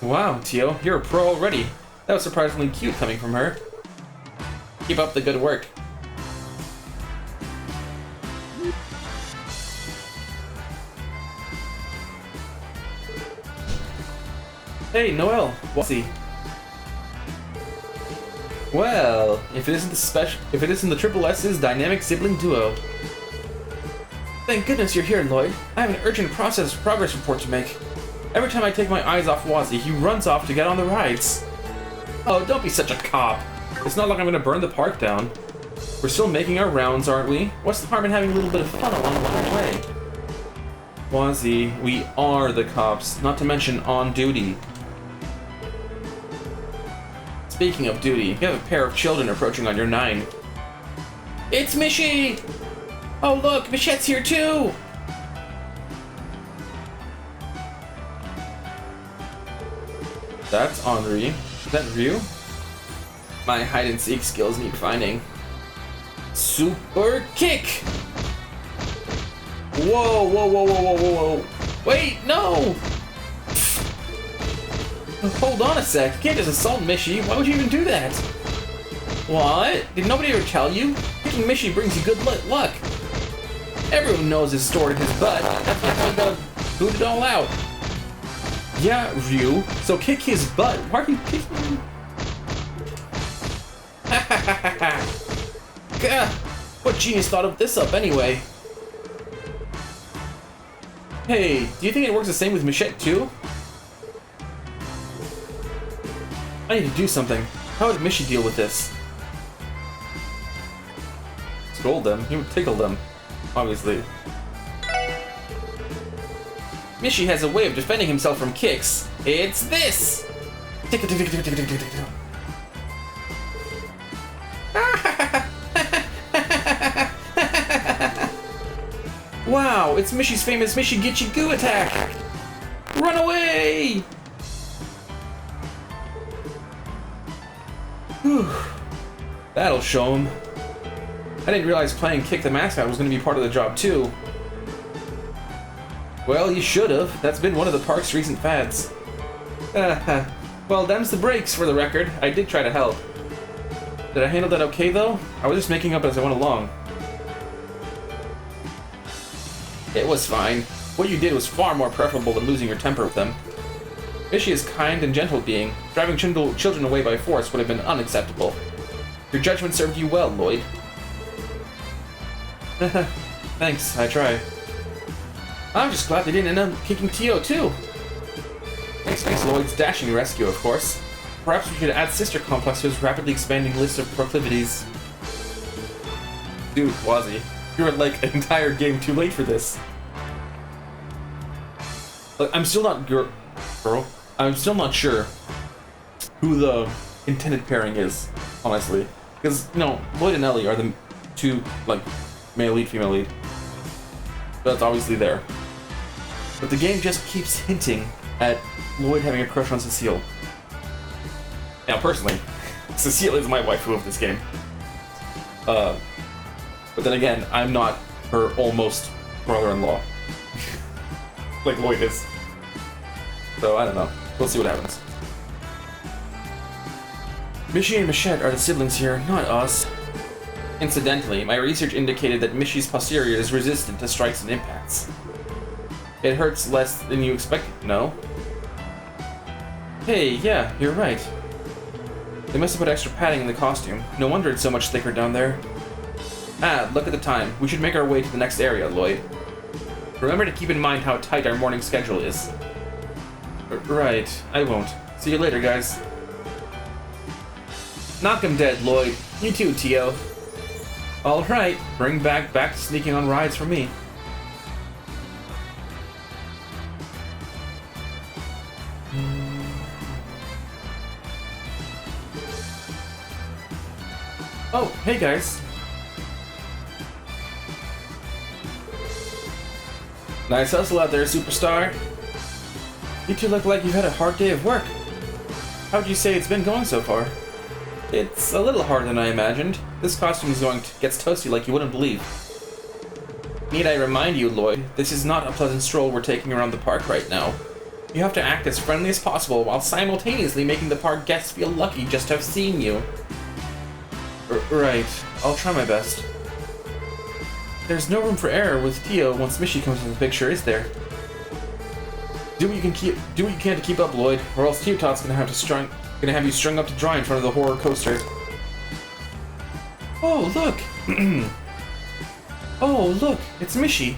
Wow, Tio, you're a pro already. That was surprisingly cute coming from her. Keep up the good work. Hey, Noel, what's he? Well, if it isn't the Triple S's dynamic sibling duo. Thank goodness you're here, Lloyd. I have an urgent progress report to make. Every time I take my eyes off Wazzy, he runs off to get on the rides. Oh, don't be such a cop. It's not like I'm gonna burn the park down. We're still making our rounds, aren't we? What's the harm in having a little bit of fun along the way? Wazzy, we are the cops, not to mention on duty. Speaking of duty, you have a pair of children approaching on your 9. It's Mishi! Oh look, Michette's here too! That's Henri. Is that Ryu? My hide-and-seek skills need finding. Super kick! Whoa, whoa, whoa, whoa, whoa, whoa, whoa. Wait, no! Hold on a sec, you can't just assault Mishi. Why would you even do that? What? Did nobody ever tell you? Kicking Mishi brings you good luck. Everyone knows his story in his butt. That's why I'm gonna boot it all out. Yeah, Ryu. So kick his butt. Why are you kicking him? Gah! What genius thought of this up anyway? Hey, do you think it works the same with Michette too? I need to do something. How would Mishi deal with this? Scold them. He would tickle them. Obviously. Mishi has a way of defending himself from kicks. It's this! Wow, it's Mishi's famous Mishi Gitchy Goo attack! Run away! Whew. That'll show him. I didn't realize playing Kick the Mascot was going to be part of the job too. Well, you should have. That's been one of the park's recent fads. Well, them's the breaks for the record. I did try to help. Did I handle that okay though? I was just making up as I went along. It was fine. What you did was far more preferable than losing your temper with them. Mishi is a kind and gentle being. Driving children away by force would have been unacceptable. Your judgment served you well, Lloyd. Thanks, I try. I'm just glad they didn't end up kicking Tio too. Thanks Lloyd's dashing rescue, of course. Perhaps we should add Sister Complex to his rapidly expanding list of proclivities. Dude, Wazzy, you're like an entire game too late for this. Like, I'm still not girl. I'm still not sure who the intended pairing is, honestly. Because, you know, Lloyd and Ellie are the two, like, male lead, female lead. That's obviously there. But the game just keeps hinting at Lloyd having a crush on Cecile. Now, personally, Cecile is my waifu of this game. But then again, I'm not her almost brother-in-law. Like Lloyd is. So, I don't know. We'll see what happens. Mishi and Michette are the siblings here, not us. Incidentally, my research indicated that Mishi's posterior is resistant to strikes and impacts. It hurts less than you expected, no? Hey, yeah, you're right. They must have put extra padding in the costume. No wonder it's so much thicker down there. Ah, look at the time. We should make our way to the next area, Lloyd. Remember to keep in mind how tight our morning schedule is. Right, I won't. See you later, guys. Knock him dead, Lloyd. You too, Tio. Alright, bring back to sneaking on rides for me. Oh, hey guys. Nice hustle out there, superstar. You two look like you've had a hard day of work. How would you say it's been going so far? It's a little harder than I imagined. This costume gets toasty like you wouldn't believe. Need I remind you, Lloyd, this is not a pleasant stroll we're taking around the park right now. You have to act as friendly as possible while simultaneously making the park guests feel lucky just to have seen you. Right. I'll try my best. There's no room for error with Tio once Mishi comes into the picture, is there? Do what you can to keep up, Lloyd, or else Tio-Tot's gonna have you strung up to dry in front of the horror coaster. Oh, look! Oh, look! It's Mishi!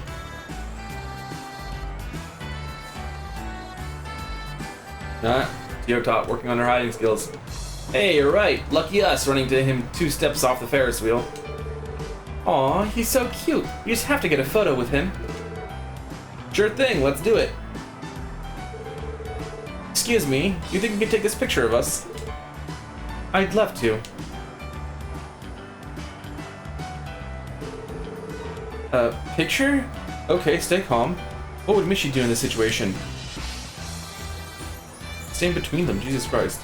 Tio-Tot working on her hiding skills. Hey, you're right. Lucky us running to him 2 steps off the Ferris wheel. Aw, he's so cute. You just have to get a photo with him. Sure thing, let's do it. Excuse me, you think you can take this picture of us? I'd love to. Picture? Okay, stay calm. What would Mishi do in this situation? Stand between them, Jesus Christ.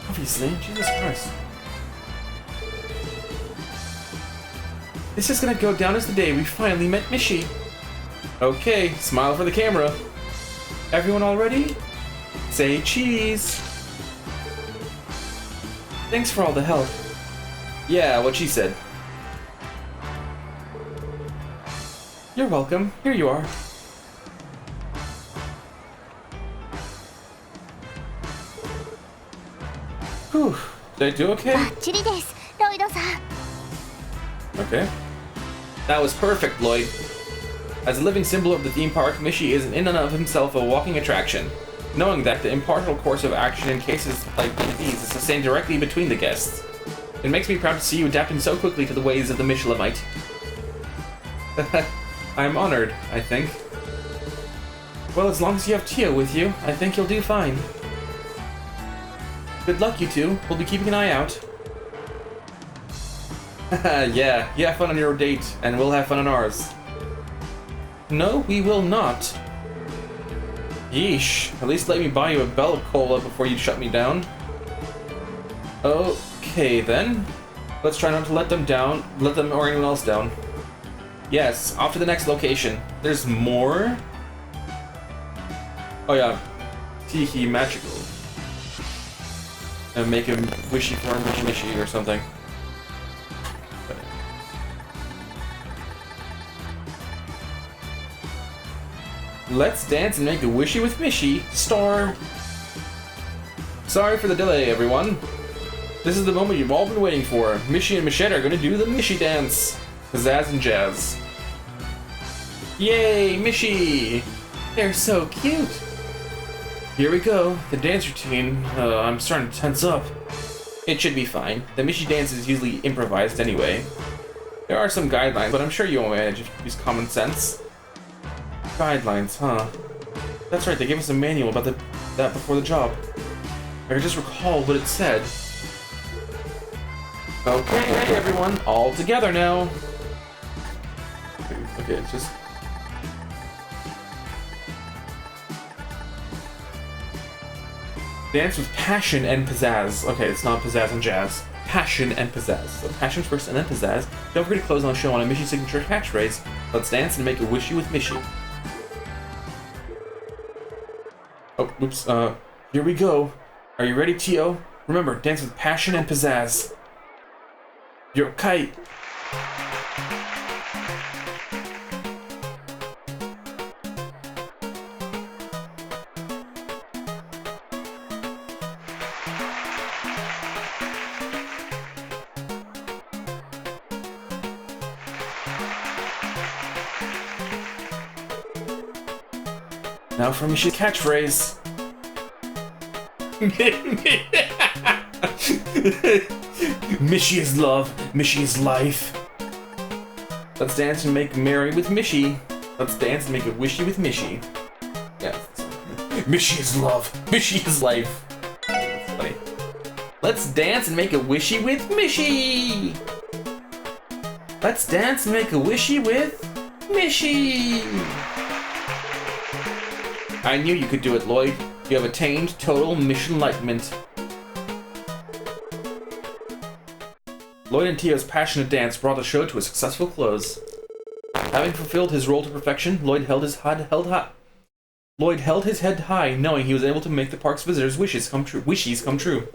Obviously, Jesus Christ. This is gonna go down as the day we finally met Mishi. Okay, smile for the camera. Everyone all ready? Say cheese. Thanks for all the help. Yeah, what she said. You're welcome. Here you are. Whew. Did I do okay? バッチリです、ロイドさん。 Okay. That was perfect, Lloyd. As a living symbol of the theme park, Mishi is in and of himself a walking attraction. Knowing that the impartial course of action in cases like these is sustained directly between the guests. It makes me proud to see you adapting so quickly to the ways of the Michelamite. I'm honored, I think. Well, as long as you have Tio with you, I think you'll do fine. Good luck, you two. We'll be keeping an eye out. Yeah, you have fun on your date, and we'll have fun on ours. No, we will not. Yeesh, at least let me buy you a Bella Cola before you shut me down. Okay, then. Let's try not to let them or anyone else down. Yes, off to the next location. There's more? Oh yeah, Tiki Magical. And make him wishy for him, wishy or something. Let's dance and make a wishy with Mishi. Star. Sorry for the delay, everyone. This is the moment you've all been waiting for. Mishi and Michette are going to do the Mishi dance. Pizzazz and jazz. Yay, Mishi! They're so cute. Here we go. The dance routine. I'm starting to tense up. It should be fine. The Mishi dance is usually improvised anyway. There are some guidelines, but I'm sure you won't manage if you use common sense. Guidelines, huh? That's right, they gave us a manual about that before the job. I could just recall what it said. Okay, hey everyone, all together now. Okay, it's just... Dance with passion and pizzazz. Okay, it's not pizzazz and jazz. Passion and pizzazz. So passion first and then pizzazz. Don't forget to close on the show on a Mishy signature catchphrase. Let's dance and make a wishy with Mishy. Oh, oops. Here we go. Are you ready, Tio? Remember, dance with passion and pizzazz. Your kite. Now for Mishy's catchphrase. Mishy is love, Mishy is life. Let's dance and make merry with Mishy. Let's dance and make a wishy with Mishy. Yeah. Mishy is love, Mishy is life. That's funny. Let's dance and make a wishy with Mishy. Let's dance and make a wishy with Mishy. I knew you could do it, Lloyd. You have attained total mission enlightenment. Lloyd and Tio's passionate dance brought the show to a successful close. Having fulfilled his role to perfection, Lloyd held his head high, knowing he was able to make the park's visitors' wishes come true.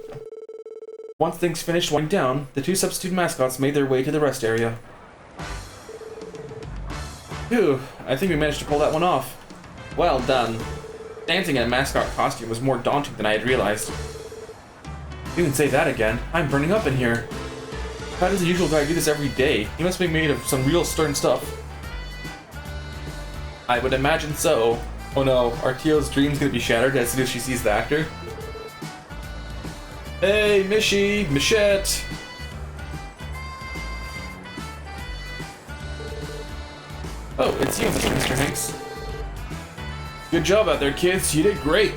Once things finished winding down, the two substitute mascots made their way to the rest area. Phew, I think we managed to pull that one off. Well done. Dancing in a mascot costume was more daunting than I had realized. You can say that again. I'm burning up in here. How does the usual guy do this every day? He must be made of some real stern stuff. I would imagine so. Oh no, are Tio's dreams gonna be shattered as soon as she sees the actor? Hey, Mishy! Michette! Oh, it's you, Mr. Hanks. Good job out there, kids. You did great.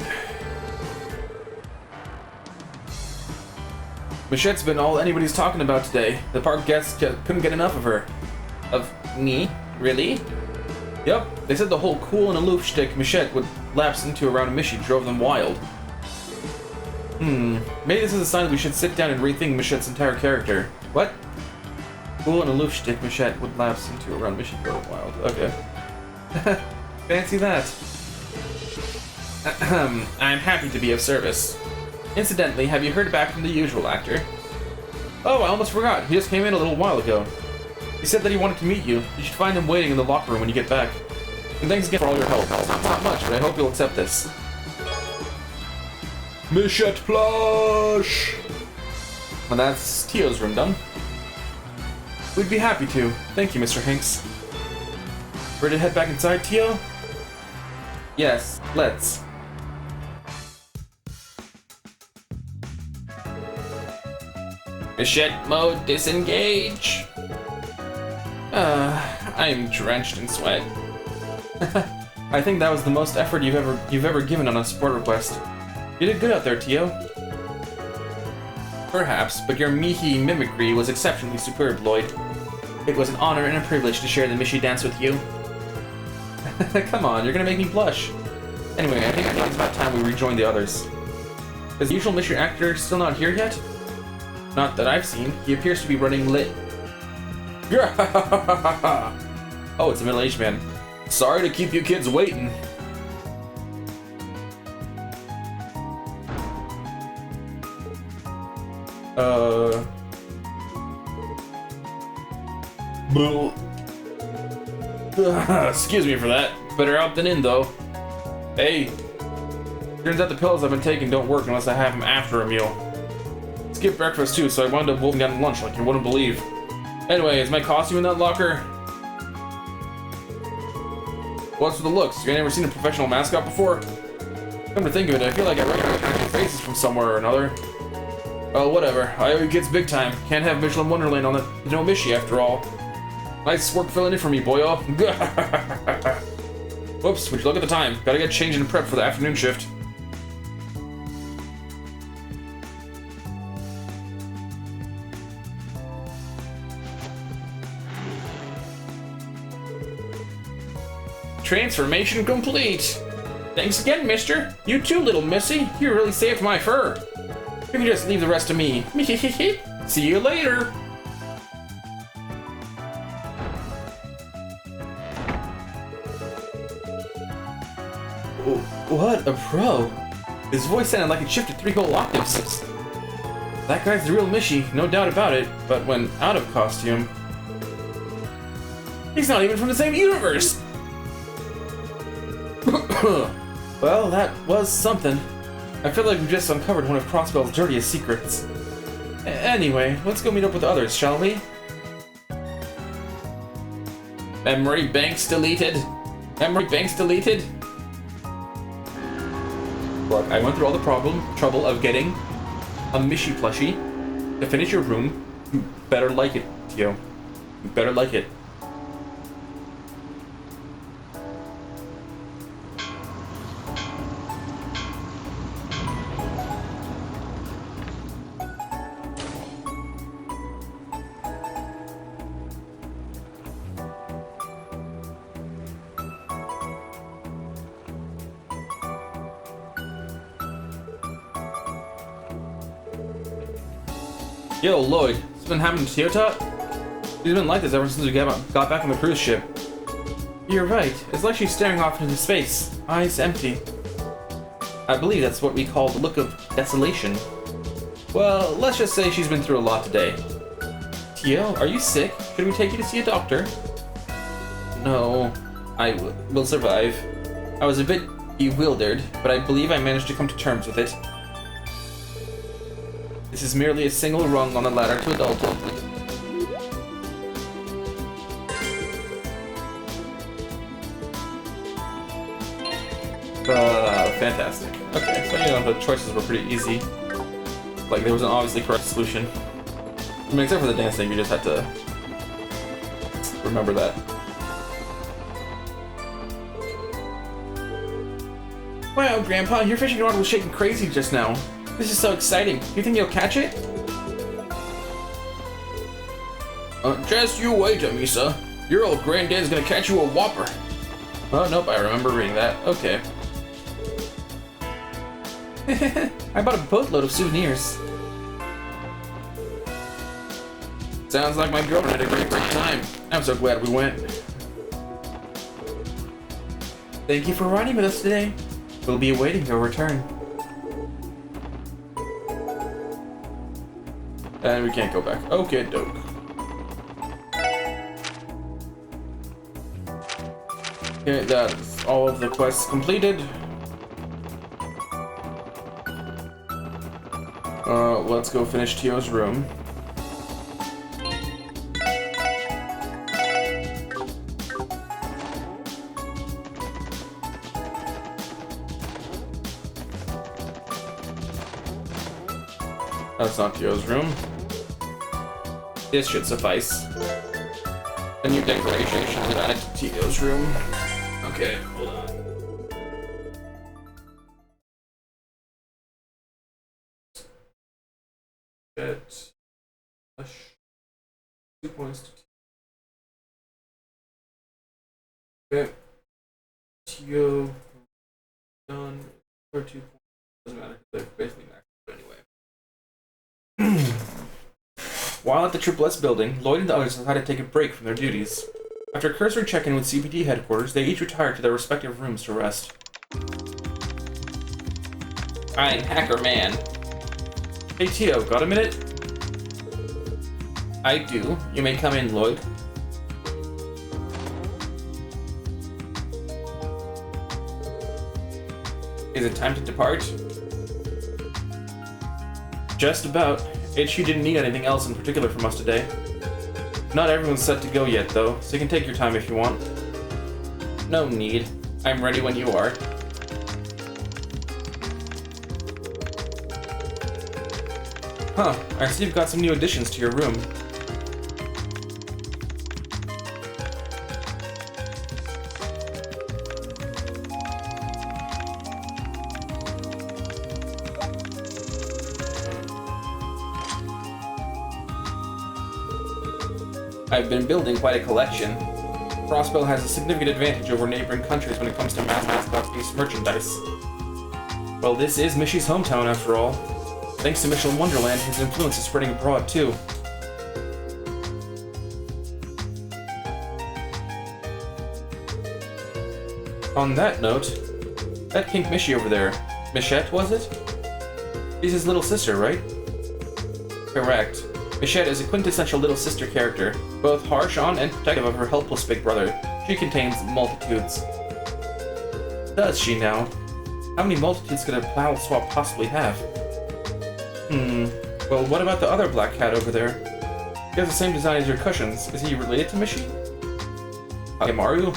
Michette's been all anybody's talking about today. The park guests couldn't get enough of her. Of me? Really? Yep. They said the whole cool and aloof shtick Michette would lapse into around Mishy drove them wild. Maybe this is a sign that we should sit down and rethink Michette's entire character. What? Cool and aloof shtick Michette would lapse into around Mishy drove them wild. Okay. Fancy that. I'm happy to be of service. Incidentally, have you heard back from the usual actor? Oh, I almost forgot. He just came in a little while ago. He said that he wanted to meet you. You should find him waiting in the locker room when you get back. And thanks again for all your help. Not much, but I hope you'll accept this. Michette plush! Well, that's Tio's room done. We'd be happy to. Thank you, Mr. Hanks. Ready to head back inside, Tio? Yes, let's. Michette mode disengage. I'm drenched in sweat. I think that was the most effort you've ever given on a support request. You did good out there, Tio. Perhaps, but your Mihi mimicry was exceptionally superb, Lloyd. It was an honor and a privilege to share the Mishy dance with you. Come on, you're gonna make me blush. Anyway, I think it's about time we rejoin the others. Is the usual Mishy actor still not here yet? Not that I've seen. He appears to be running lit. Oh, it's a middle-aged man. Sorry to keep you kids waiting. Excuse me for that. Better out than in, though. Hey. Turns out the pills I've been taking don't work unless I have them after a meal. Skipped breakfast too, so I wound up wolfing down lunch like you wouldn't believe. Anyway, is my costume in that locker? What's with the looks? You ain't never seen a professional mascot before? Come to think of it, I feel like I recognize your faces from somewhere or another. Well, whatever. I owe you kids big time. Can't have Michelin Wonderland on the no Mishy after all. Nice work filling in for me, boyo. Whoops, would you look at the time? Gotta get changed and prepped for the afternoon shift. Transformation complete. Thanks again, mister. You too, little missy. You really saved my fur. You can just leave the rest to me. See you later. What a pro. His voice sounded like it shifted 3 whole octaves. That guy's the real Mishy, no doubt about it, but when out of costume, he's not even from the same universe! Well, that was something. I feel like we just uncovered one of Crossbell's dirtiest secrets. Anyway, let's go meet up with the others, shall we? Memory banks deleted. Memory banks deleted. Look, I went through all the trouble of getting a Mishy plushie to finish your room. You better like it, Tio. You better like it. Yo, Lloyd, what's been happening to Toyota? She's been like this ever since we got back on the cruise ship. You're right. It's like she's staring off into space, eyes empty. I believe that's what we call the look of desolation. Well, let's just say she's been through a lot today. Tio, are you sick? Should we take you to see a doctor? No, I will survive. I was a bit bewildered, but I believe I managed to come to terms with it. This is merely a single rung on the ladder to adulthood. Fantastic. Okay, so you know, the choices were pretty easy. Like, there was an obviously correct solution. I mean, except for the dance thing, you just had to remember that. Wow, Grandpa, your fishing rod was shaking crazy just now. This is so exciting. Do you think you'll catch it? Just you wait, Amisa. Your old granddad's gonna catch you a whopper. Oh, nope, I remember reading that. Okay. I bought a boatload of souvenirs. Sounds like my girlfriend had a great time. I'm so glad we went. Thank you for riding with us today. We'll be awaiting your return. And we can't go back. Okay, doke. Okay, that's all of the quests completed. Let's go finish Tio's room. That's not Tio's room. This should suffice. A new decoration is added to Tio's room. Okay, hold on. Get 2 points to Tio. Okay. Tio done for 2 points. Doesn't matter. They're basically maxed anyway. While at the Triple S building, Lloyd and the others decided to take a break from their duties. After a cursory check-in with CPD headquarters, they each retired to their respective rooms to rest. I'm Hacker Man. Hey Tio, got a minute? I do. You may come in, Lloyd. Is it time to depart? Just about. HQ didn't need anything else in particular from us today. Not everyone's set to go yet, though, so you can take your time if you want. No need. I'm ready when you are. Huh, I see you've got some new additions to your room. I've been building quite a collection. Frostbell has a significant advantage over neighboring countries when it comes to mascot-based merchandise. Well, this is Mishy's hometown, after all. Thanks to Mission Wonderland, his influence is spreading abroad, too. On that note, that Pink Mishy over there, Michette, was it? She's his little sister, right? Correct. Michette is a quintessential little sister character, both harsh on and protective of her helpless big brother. She contains multitudes. Does she now? How many multitudes could a Plow Swap possibly have? Well, what about the other black cat over there? He has the same design as your cushions. Is he related to Mishy? Kagemaru?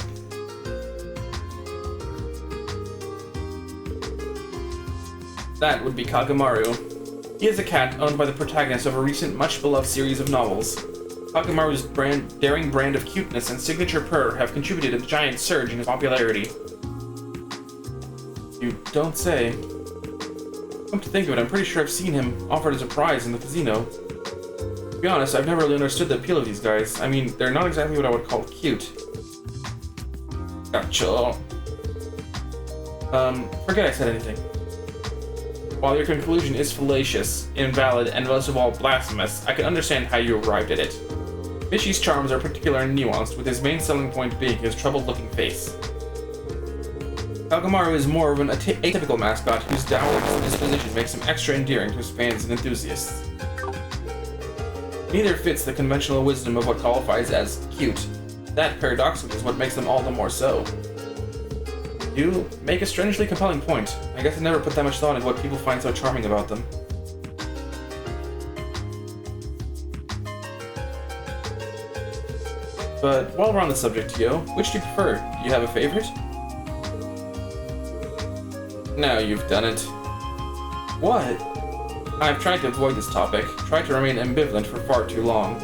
That would be Kagemaru. He is a cat owned by the protagonist of a recent, much-beloved series of novels. Kagemaru's daring brand of cuteness and signature purr have contributed to the giant surge in his popularity. You don't say. Come to think of it, I'm pretty sure I've seen him offered as a prize in the casino. To be honest, I've never really understood the appeal of these guys. I mean, they're not exactly what I would call cute. Gotcha. Forget I said anything. While your conclusion is fallacious, invalid, and most of all blasphemous, I can understand how you arrived at it. Mishy's charms are particular and nuanced, with his main selling point being his troubled-looking face. Kagemaru is more of an atypical mascot whose dour disposition makes him extra endearing to his fans and enthusiasts. Neither fits the conventional wisdom of what qualifies as cute. That, paradoxically, is what makes them all the more so. You make a strangely compelling point. I guess I never put that much thought into what people find so charming about them. But while we're on the subject, Tio, which do you prefer? Do you have a favorite? Now you've done it. What? I've tried to avoid this topic, tried to remain ambivalent for far too long.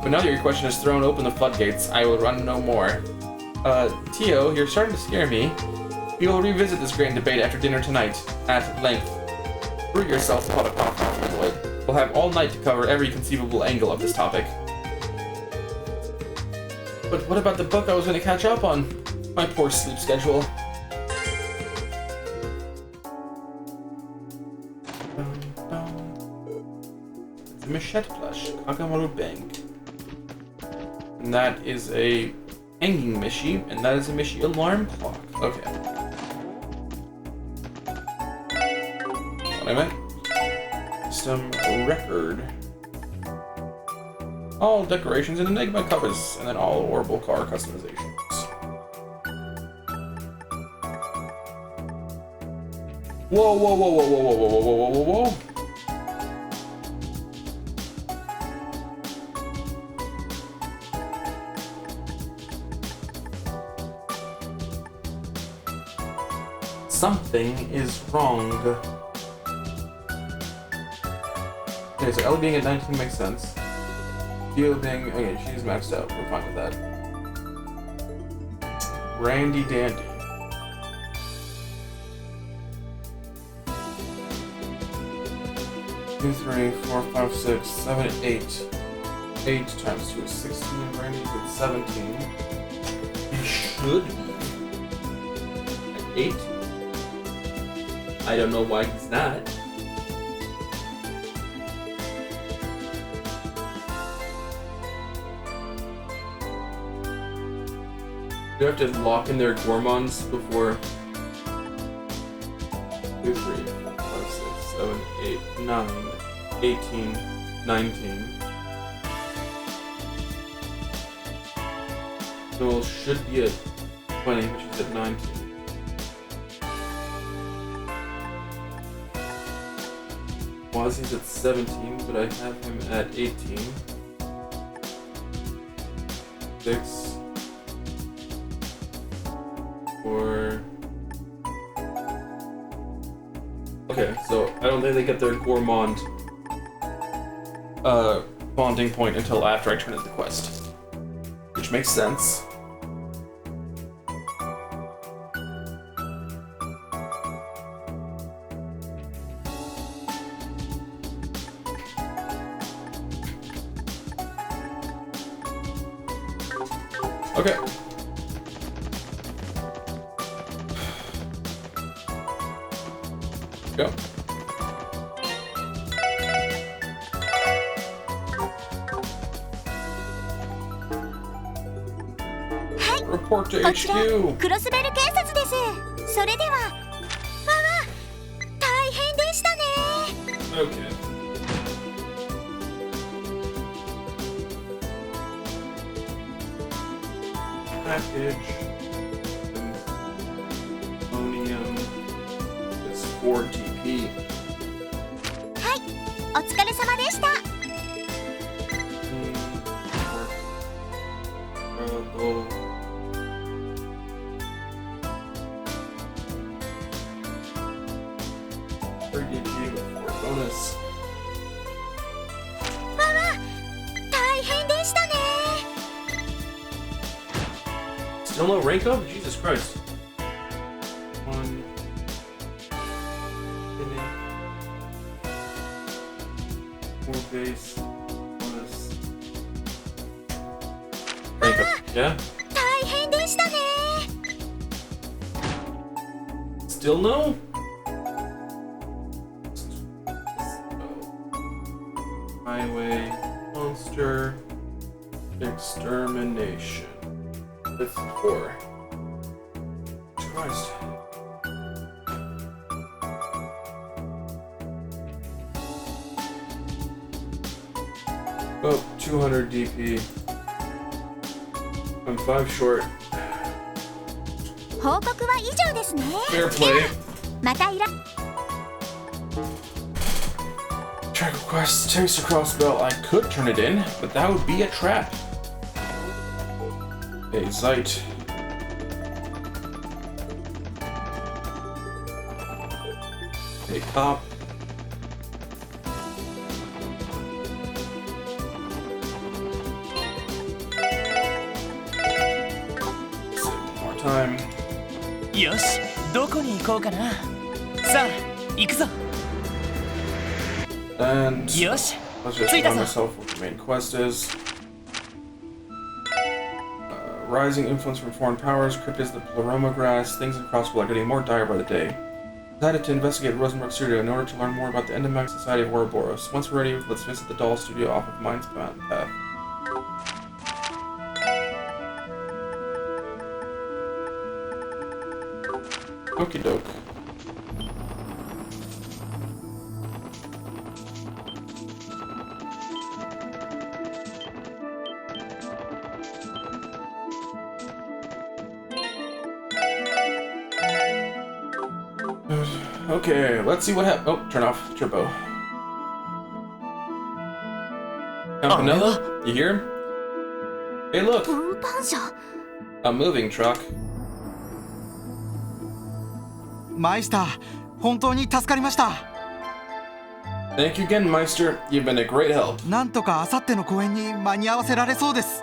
But now that your question has thrown open the floodgates, I will run no more. Tio, you're starting to scare me. We will revisit this grand debate after dinner tonight, at length. Brew yourself a pot of coffee, Lloyd. We'll have all night to cover every conceivable angle of this topic. But what about the book I was going to catch up on? My poor sleep schedule. It's a Michette plush, Kagemaru Bank. And that is a hanging Mishy, and that is a Mishy alarm clock. Okay. What I meant? Some record. All decorations and Enigma covers, and then all horrible car customizations. Whoa, whoa, whoa, whoa, whoa, whoa, whoa, whoa, whoa, whoa, whoa. Something is wrong. Okay, so Ellie being at 19 makes sense. Theo being... okay, she's maxed out. We're fine with that. Randy Dandy. Two, 3, 4, 5, 6, 7, 8. 8 times 2 is 16. Randy's at 17. He should be at 8. I don't know why he's not. You have to lock in their gourmands before 2, 3, 5, 6, 7, 8, 9, 18, 19. Noel should be at 20, but she's at 19. Wazzy's at 17, but I have him at 18. 6. 4. Okay, so I don't think they get their gourmand bonding point until after I turn in the quest. Which makes sense. Okay. Go. Report to こちら HQ. クロスベル建設です。それでは。わわ、大変でしたね。 Okay. Package. Ammonium is 4 TP. はい、お疲れ様でした。Bonus. 大変でしたね。 Still no rank up? Jesus Christ. 1. More base. Bonus. Rank up. Yeah? 大変でしたね。 Still no? Highway monster extermination. 54. Christ. Oh, 200 DP. I'm 5 short. 報告は以上ですね。 Fair play. またTrack request takes a crossbow. I could turn it in, but that would be a trap. A Zeit. A cop. More time. よし、どこに行こうかな。さあ、行くぞ。 And よし、 let's just 着いた remind ぞ。 myself what the main quest is. Rising influence from foreign powers, cryptids, the pleroma grass, things in crossbow are getting more dire by the day. Decided to investigate Rosenberg Studio in order to learn more about the Endemic Society of Ouroboros. Once we're ready, let's visit the doll studio off of Mind's Path. Okie doke. Okay, let's see what happens. Oh, turn off turbo. Campanella, you hear him? Hey, look, 運搬車。 a moving truck. マイスター、本当に助かりました。 Thank you again, Meister. You've been a great help. なんとかあさっての公演に間に合わせられそうです。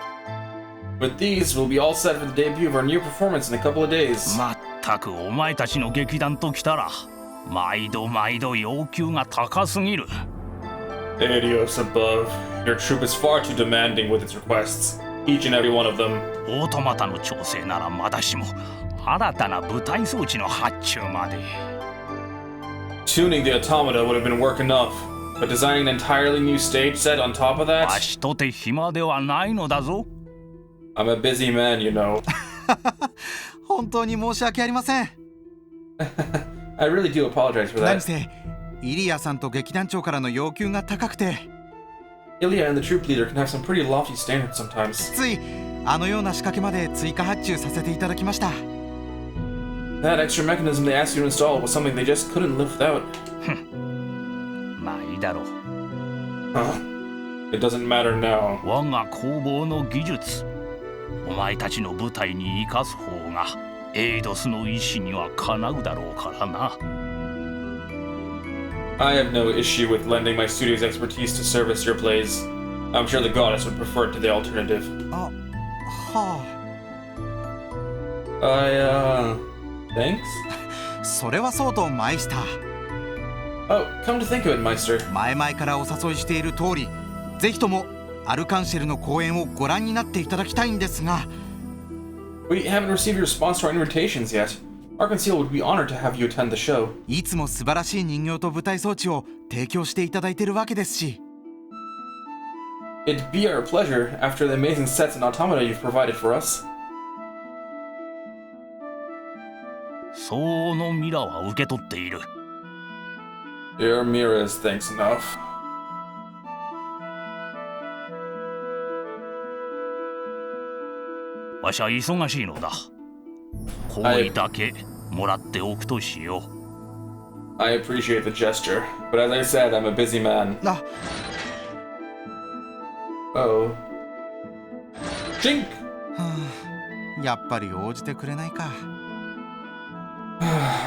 With these, we'll be all set for the debut of our new performance in a couple of days. まったくお前たちの劇団ときたら毎度毎度要求が高すぎる。 Adios above. Your troupe is far too demanding with its requests. Each and every one of them. オートマタの調整ならまだしも新たな舞台装置の発注まで。 Tuning the automata would have been work enough, but designing an entirely new stage set on top of that? 足とて暇ではないのだぞ。 I'm a busy man, you know. 本当に申し訳ありません。 I really do apologize for 何 that. せイリアさんと劇団長からの要求が高くて、 Ilya and the troop leader can have some pretty lofty standards sometimes. ついあのような仕掛けまで追加発注させていただきました。 That extra mechanism they asked you to install was something they just couldn't live without. まあいいだろう。 Huh. It doesn't matter now. 我が工房の技術、お前たちの舞台に生かす方がエイドスの意志にはかなうだろうからな。 I have no issue with lending my studio's expertise to service your plays. I'm sure the goddess would prefer it to the alternative. あ、は Thanks? あ、それはそうとマイスター。 Oh, come to think of it, Meister. 前々からお誘いしている通り、ぜひともアルカンシェルの公演をご覧になっていただきたいんですが、 We haven't received a response to our invitations yet. Arkansas would be honored to have you attend the show. いつも素晴らしい人形と舞台装置を提供していただいているわけですし。 It'd be our pleasure after the amazing sets and automata you've provided for us. 相応のミラは受け取っている。 Your mirror is thanks enough. わしは忙しいのだ。氷だけもらっておくとしよう。I appreciate the gesture, but as I said, I'm a busy man. あ、 Oh. Jink! はあ、やっぱり応じてくれないか。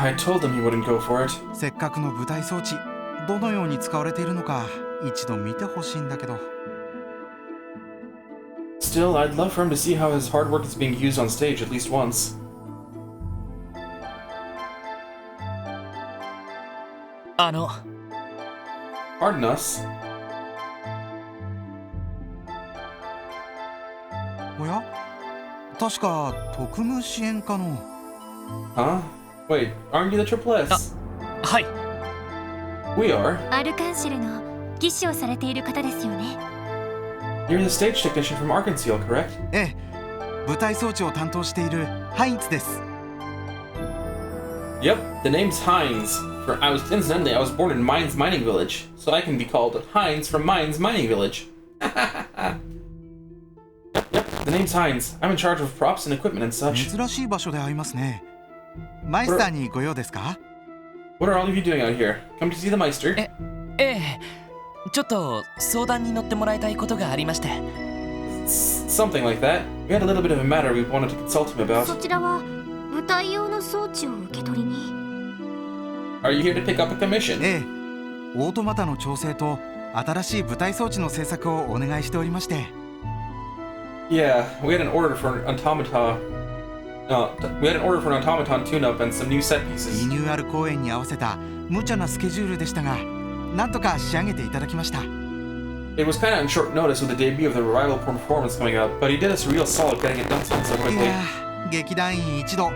I told him he wouldn't go for it. せっかくの舞台装置、どのように使われているのか一度見てほしいんだけど。 Still, I'd love for him to see how his hard work is being used on stage at least once. 'Pardon us. おや、確か特務支援課の。 Huh? Wait, aren't you the Triple S? はい。 We are. アルカンシェルの技師をされている方ですよね。 You're the stage technician from Arkansas, correct? ええ、舞台装置を担当しているハインツです。 Yep, the name's Heinz. Incidentally, I was born in Mines Mining Village, so I can be called Heinz from Mines Mining Village. Yep, the name's Heinz. I'm in charge of props and equipment and such. 珍しい場所で会いますね。マイスターにご用ですか？ What are all of you doing out here? Come to see the Meister? ええ、ちょっと相談に乗ってもらいたいことがありまして。Something like that. We had a little bit of a matter we wanted to consult him about. そちらは舞台用の装置を受け取りに。 Are you here to pick up a commission? ええ、オートマタの調整と新しい舞台装置の製作をお願いしておりまして。 Yeah, we had an order for an automata. We had an order for an automaton tune-up and some new set リ pieces. ニューアル公演に合わせた無茶なスケジュールでしたが、なんとか仕上げていただきました。 It was kind of on short notice with the debut of the revival performance coming up, but he did us a real solid getting it done so い quickly. やー、劇団員一同、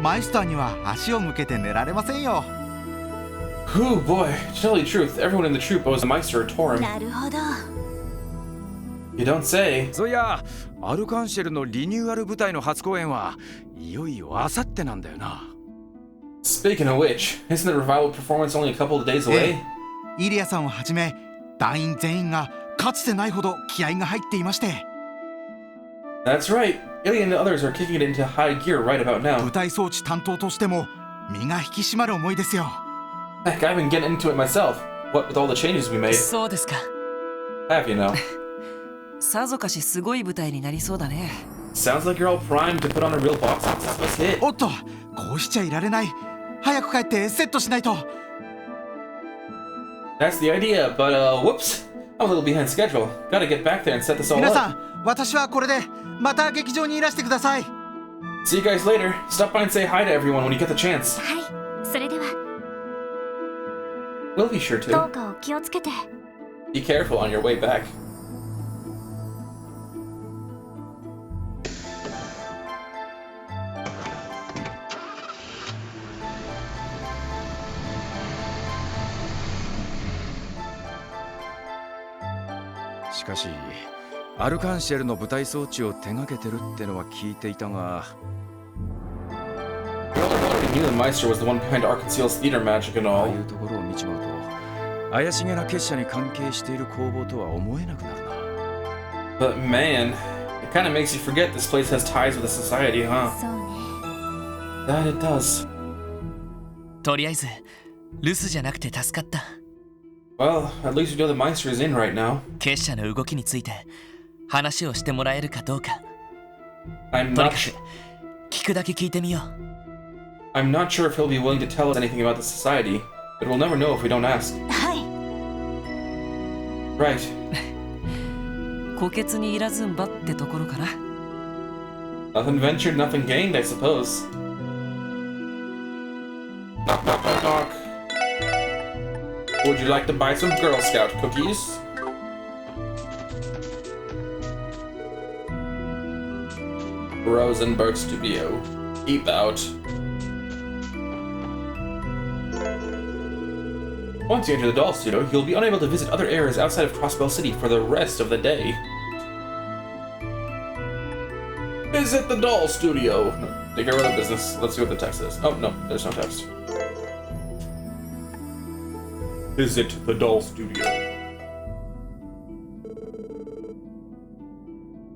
マイスターには足を向けて寝られませんよ。 Whew, boy. To tell you the truth, everyone in the troupe owes the Meister a Torim. なるほど。 You don't say. そういや、アルカンシェルのリニューアル舞台の初公演はいよいよあさってなんだよな。 Speaking of which, isn't the revival performance only a couple of days away? イリアさんをはじめ団員全員がかつてないほど気合が入っていまして、 That's right. Ilya and the others are kicking it into high gear right about 舞 now. 台装置担当としても身が引き締まる思いですよ。 Heck, I've been getting into it myself. What with all the changes we made? そうですか。 Have you now? さぞかしすごい舞台になりそうだね。 Sounds like you're all primed to put on a real box office hit. おっと、こうしちゃいられない。早く帰ってセットしないと。 That's the idea, but whoops. I'm a little behind schedule. Gotta get back there and set this all 皆 up. さん、私はこれでまた劇場にいらしてください。 See you guys later. Stop by and say hi to everyone when you get the chance. はい、それでは We'll be sure ど to. うかお気をつけて。 Be careful on your way back. しかし、アルカンシェルの舞台装置を手掛けてるってのは聞いていたが、 We all already knew the Meister was the one behind Arkansas's theater magic and ああ all. いうところを見ちまうと、怪しげな結社に関係している工房とは思えなくなるな。 But man, it kind of makes you forget this place has ties with the society, huh? そうね。 That it does. とりあえず留守じゃなくて助かった。 Well, at least we know the Meister is in right now. 結社の動きについて話をしてもらえるかどうか。 I'm とに not かく聞くだけ聞いてみよう。 I'm not sure if he'll be willing to tell us anything about the society, but we'll never know if we don't ask. はい。 Right. 虎穴にいらずんばってところかな。 Nothing ventured, nothing gained, I suppose. Knock, knock, knock, knock. Would you like to buy some Girl Scout cookies? Rosenberg Studio. Keep out. Once you enter the doll studio, you'll be unable to visit other areas outside of Crossbell City for the rest of the day. Visit the doll studio. Take care of the business. Let's see what the text is. Oh, no, there's no text. Visit the doll studio.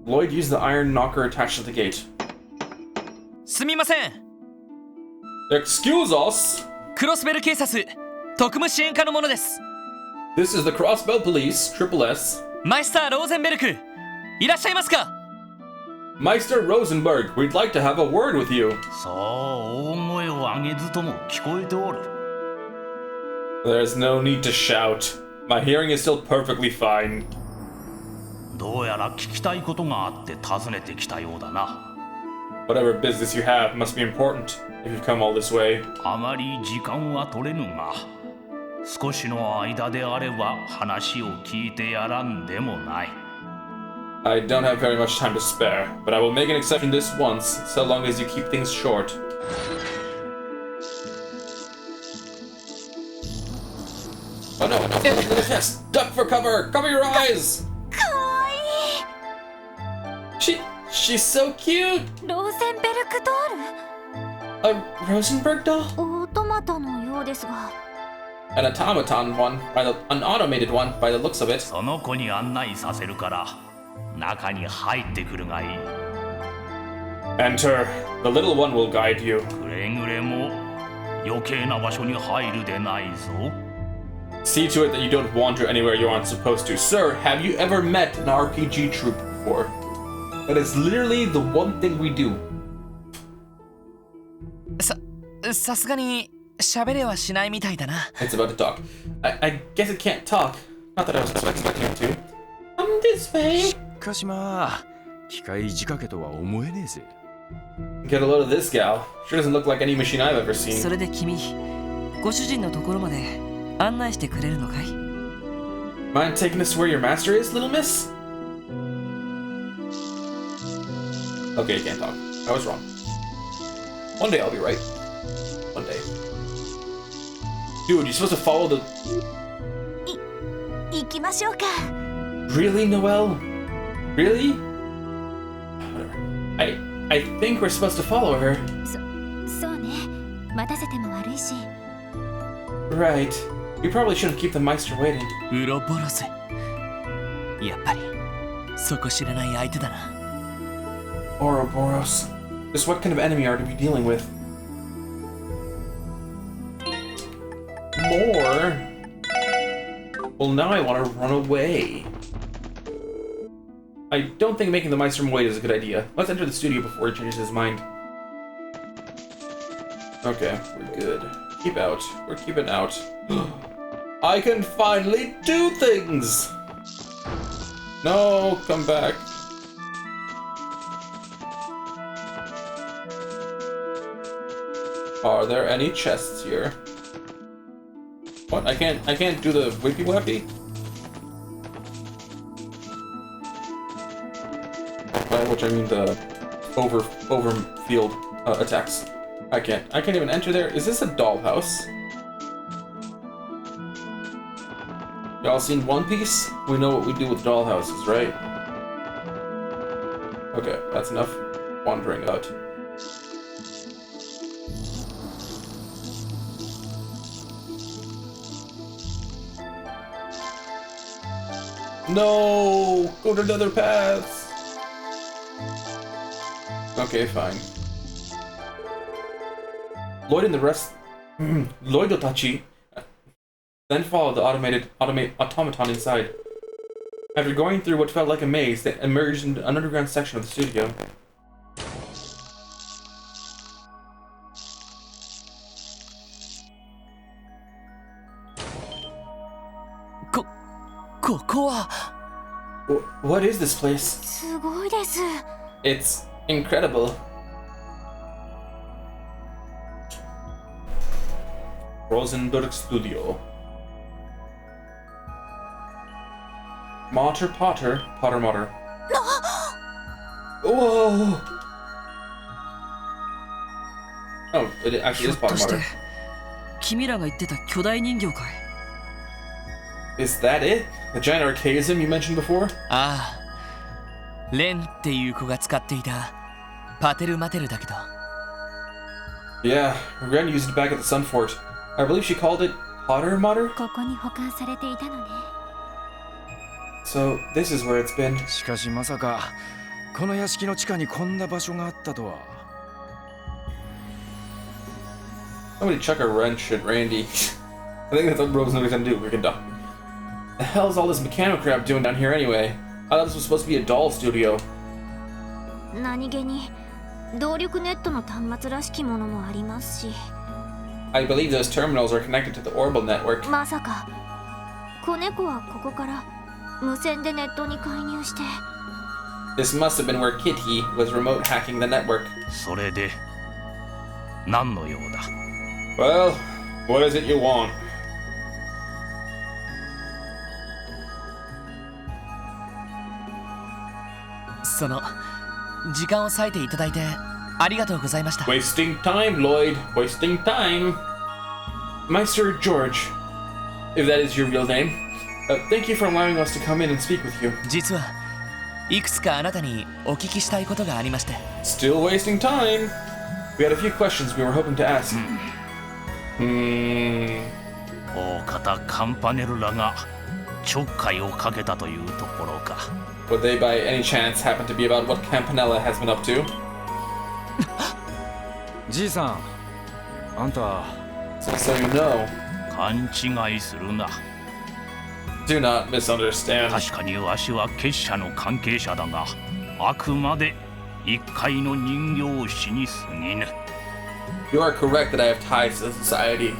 Lloyd used the iron knocker attached to the gate. すみません。 Excuse us! クロスベル警察特務支援課の者です。 This is the Crossbell Police, Triple S. マイスター・ローゼンベルクいらっしゃいますか？ Meister Rosenberg, we'd like to have a word with you. そう大声を上げずとも聞こえておる。 There's no need to shout. My hearing is still perfectly fine. どうやら聞きたいことがあって訪ねてきたようだな。 Whatever business you have must be important if you've come all this way. あまり時間は取れぬが、少しの間であれば話を聞いてやらんでもない。 I don't have very much time to spare, but I will make an exception this once, so long as you keep things short. Oh no, no, little test! Duck for cover! Cover your eyes! かわいい。 She's so cute! ローゼンベルクドール。 A Rosenberg doll? オートマタのようですが。 An automaton one, an automated one, by the looks of it. その子に案内させるから中に入ってくるがいい。 Enter. The little one will guide you. くれぐれも余計な場所に入るでないぞ。 See to it that you don't wander anywhere you aren't supposed to. Sir, have you ever met an RPG troupe before? That is literally the one thing we do. さすがに喋れはしないみたいだな。 It's about to talk. I guess it can't talk. Not that I was expecting it to. Come this way. しかしまあ機械仕掛けとは思えねえぜ。 Get a load of this gal. Sure doesn't look like any machine I've ever そ seen. れで君、ご主人のところまで案内してくれるのかい？ Mind taking us to where your master is, little miss? Okay, you can't talk. I was wrong. One day I'll be right. One day. Dude, you're supposed to follow the... 行きましょうか。 Really, Noelle? Really? Whatever. I think we're supposed to follow her. そうね。待たせても悪いし。 Right. We probably shouldn't keep the Meister waiting. ウロボロス。やっぱりそこ知らない相手だな。 Ouroboros. Just what kind of enemy are we dealing with? More? Well, now I want to run away. I don't think making the Meister wait is a good idea. Let's enter the studio before he changes his mind. Okay, we're good. Keep out. We're keeping out. I can finally do things! No, come back. Are there any chests here? What? I can't do the whippy wappy? By which I mean the overfield attacks. I can't even enter there. Is this a dollhouse? Y'all seen One Piece? We know what we do with dollhouses, right? Okay, that's enough wandering out. No! Go to another path! Okay, fine. Lloyd and the rest... Lloyd Otachi then followed the automaton inside. After going through what felt like a maze, they emerged into an underground section of the studio. What is this place? すごいです。 It's incredible. Rosenberg Studio. Potter, Potter Motter. Whoa! Oh, it actually is Potter Motter. 君らが言ってた巨大人形かい？ Is that it? The giant archaism you mentioned before? ああ、レンっていう子が使っていたパテルマテルだけど。Yeah, Ren used it back at the Sun Fort. I believe she called it Potter Motter? ここに保管されていたのね。So, this is where it's been. しかしまさかこの屋敷の地下にこんな場所があったとは。 Somebody chuck a wrench at Randy. I think that's what Rosenberg's gonna do. We're gonna die. The hell's all this mechanical crap doing down here anyway? I thought this was supposed to be a doll studio. 何気に動力ネットの端末らしきものもありますし。I believe those terminals are connected to the orbital network. まさか子猫はここから無線でネットに介入して。 This must have been where Kitty was remote hacking the network. それで何の用だ？ Well, what is it you want? その時間を割いていただいてありがとうございました。 Wasting time, Lloyd. Wasting time. Meister George, if that is your real name. Thank you for allowing us to come in and speak with you. 実はいくつかあなたにお聞きしたいことがありまして。 Still wasting time. We had a few questions we were hoping to ask. 大方カンパネルらがちょっかいをかけたというところか。 Would they by any chance happen to be about what Campanella has been up to? じいさん、あんた So you know. 勘違いするな。 Do not misunderstand. 確かにわしは結社の関係者だが、あくまで一介の人形師に過ぎぬ。 You are correct that I have ties to the society.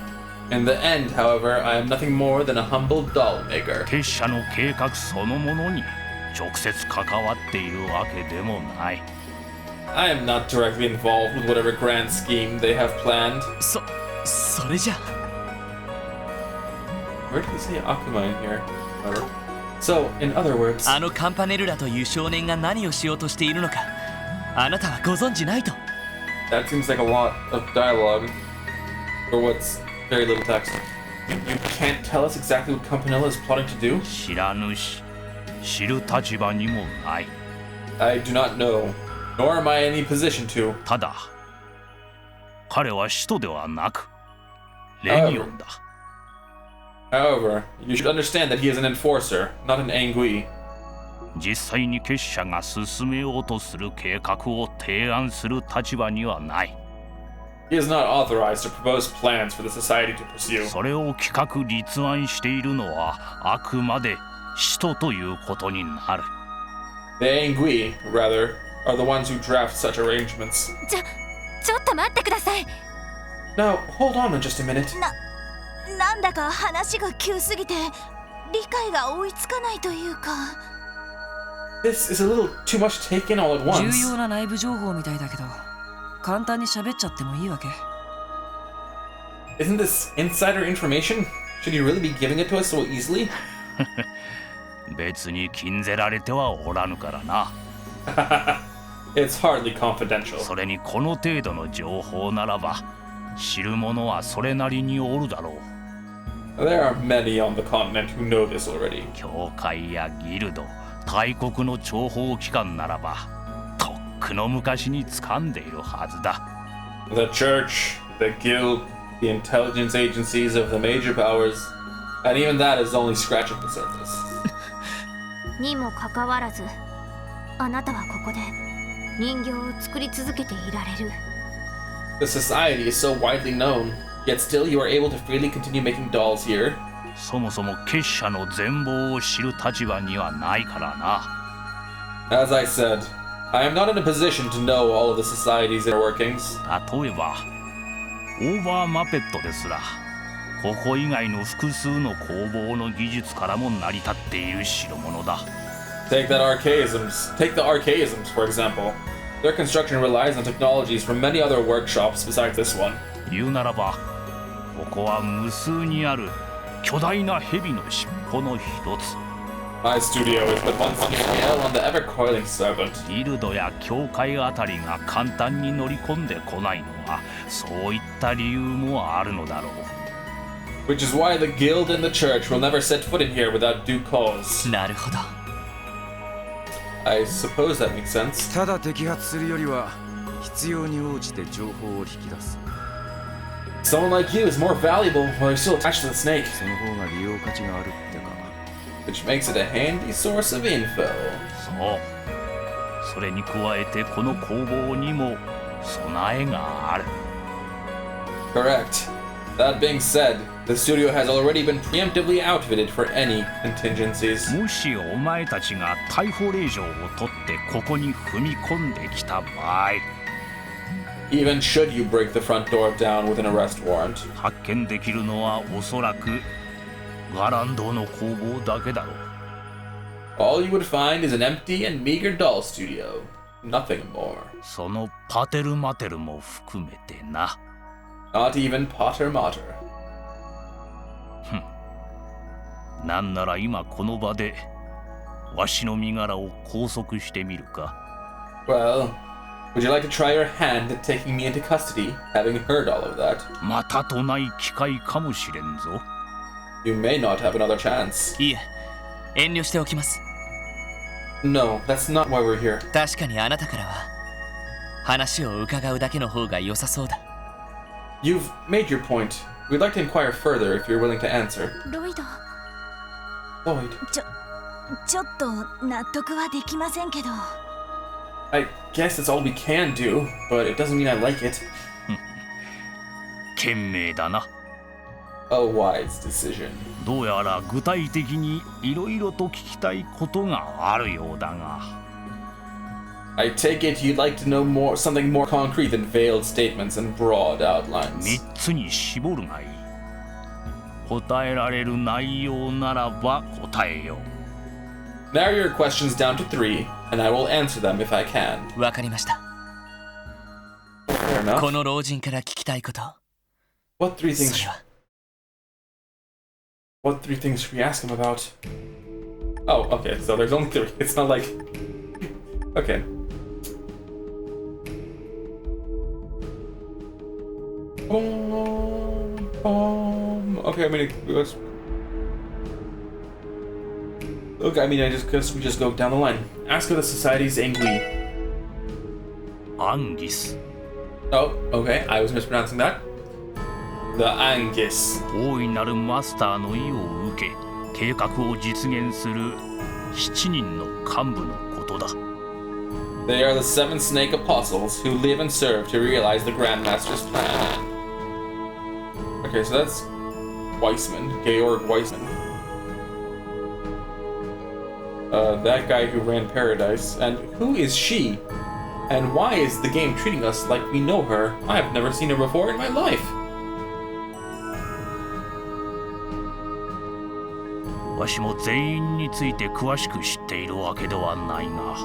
In the end, however, I am nothing more than a humble doll maker. 結社の計画そのものに直接関わっているわけでもない。 I am not directly involved with whatever grand scheme they have planned. それじゃ。 Where did he say Akuma in here? Whatever. So, in other words, あのカンパネルラという少年が何をしようとしているのか、あなたはご存じないと。 that seems like a lot of dialogue for what's very little text. You can't tell us exactly what Campanella is plotting to do? 知らぬし、知る立場にもない。 I do not know, nor am I in any position to. ただ、彼は使徒ではなく、レギオンだ。 However, you should understand that he is an enforcer, not an Angui. 実際に結社が進めようとする計画を提案する立場にはない。 He is not authorized to propose plans for the society to pursue. それを企画立案しているのはあくまで使徒ということになる。 The Angui, rather, are the ones who draft such arrangements. ちょっと待ってください。 Now, hold on just a minute. なんだか話が急すぎて理解が追いつかないというか。 This is a little too much taken all at 重 once. 要な内部情報みたいだけど、簡単に喋っちゃってもいいわけ？ Isn't this insider information? Should you really be giving it to us so easily? 別に禁ぜられてはおらぬからな。It's hardly confidential. それにこの程度の情報ならば知る者はそれなりにおるだろう。 There are many on the continent who know this already. 教会やギルド、大国の諜報機関ならばとっくの昔に掴んでいるはずだ。 The church, the guild, the intelligence agencies of the major powers, and even that is only scratching the surface. にもかかわらず、あなたはここで人形を作り続けていられる。 The society is so widely known, yet still you are able to freely continue making dolls here. そもそも結社の全貌を知る立場にはないからな。 As I said, I am not in a position to know all of the society's inner workings. 例えばオーバーマペットですらここ以外の複数の工房の技術からも成り立っている代物だ。 Take the archaisms, for example. Their construction relies on technologies from many other workshops besides this one. 言うならばここは無数にある巨大な蛇の尻尾の一つ。 My studio is but one scale on the ever-coiling serpent. ギルドや教会あたりが簡単に乗り込んでこないのはそういった理由もあるのだろう。Which is why the guild and the church will never set foot in here without due cause. なるほど。 I suppose that makes sense. ただ摘発するよりは必要に応じて情報を引き出す。 Someone like you is more valuable while you're still attached to the snake, その方が利用価値があるってか。 which makes it a handy source of info. そう。それに加えてこの工房にも備えがある。 Correct. That being said, the studio has already been preemptively outfitted for any contingencies. もしお前たちが逮捕令状を取ってここに踏み込んできた場合、 Even should you break the front door down with an arrest warrant, 発見できるのはおそらくガランドの工房だけだろう。 all you would find is an empty and meager doll studio. Nothing more. そのパテルマテルも含めてな。 Not even Potter Mater. なんなら今この場でわしの身柄を拘束してみるか。 Well, would you like to try your hand at taking me into custody, having heard all of that? またとない機会かもしれんぞ。 You may not have another chance. いえ、遠慮しておきます。 No, that's not why we're here. 確かにあなたからは話を伺うだけの方が良さそうだ。 You've made your point. We'd like to inquire further if you're willing to answer. ロイド Lloyd, ちょっと納得はできませんけど I guess that's all we can do, but it doesn't mean I like it. 賢明だな。 A wise decision. どうやら具体的にいろいろと聞きたいことがあるようだが。 I take it you'd like to know something more concrete than veiled statements and broad outlines. 3つに絞るがいい。答えられる内容ならば答えよう。 Narrow your questions down to 3, and I will answer them if I can. わかりました。 Fair enough. この老人から聞きたいこと。 What three そ things? れは What 3 things should we ask him about? Oh, okay. So there's only 3. It's not like. Okay. Okay, I mean, let's. Look, I mean, I just guess we just go down the line. Ask of the society's Angli. アンギス。 Oh, okay. I was mispronouncing that. The Angus. 大いなるマスターの意を受け、計画を実現する7人の幹部のことだ。 They are the 7 snake apostles who live and serve to realize the Grandmaster's plan. Okay, so that's Weissman, Georg Weissman. That guy who ran Paradise. And who is she? And why is the game treating us like we know her? I have never seen her before in my life. わしも全員について詳しく知っているわけではないが、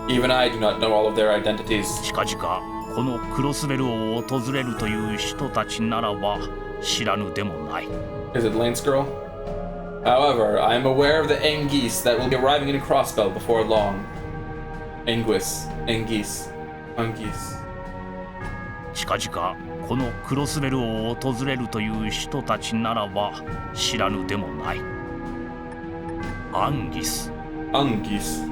Even I do not know all of their identities. 近々このクロスベルを訪れるという人たちならば知らぬでもない。 Is it Lance Girl? However, I am aware of the Anguisse that will be arriving in Crossbell before long. Anguisse. Anguisse. Anguisse. 近々このクロスベルを訪れるという人たちならば知らぬでもない。アンギス。 Anguisse.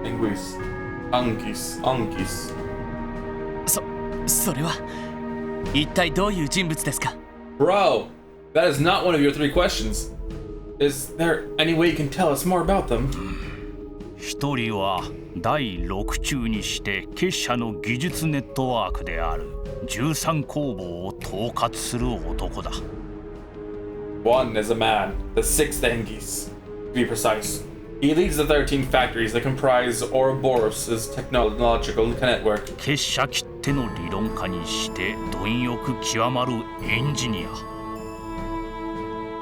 Anguisse. Anguisse. Anguisse. それは一体どういう人物ですか？ Bro, that is not one of your 3 questions. Is there any way you can tell us more about them? 一人は第6中にして結社の技術ネットワークである13工房を統括する男だ。 One is a man, the 6th Anguisse, to be precise. He leads the 13 factories that comprise Ouroboros' technological network. 結社きっての理論家にして貪欲極まるエンジニア。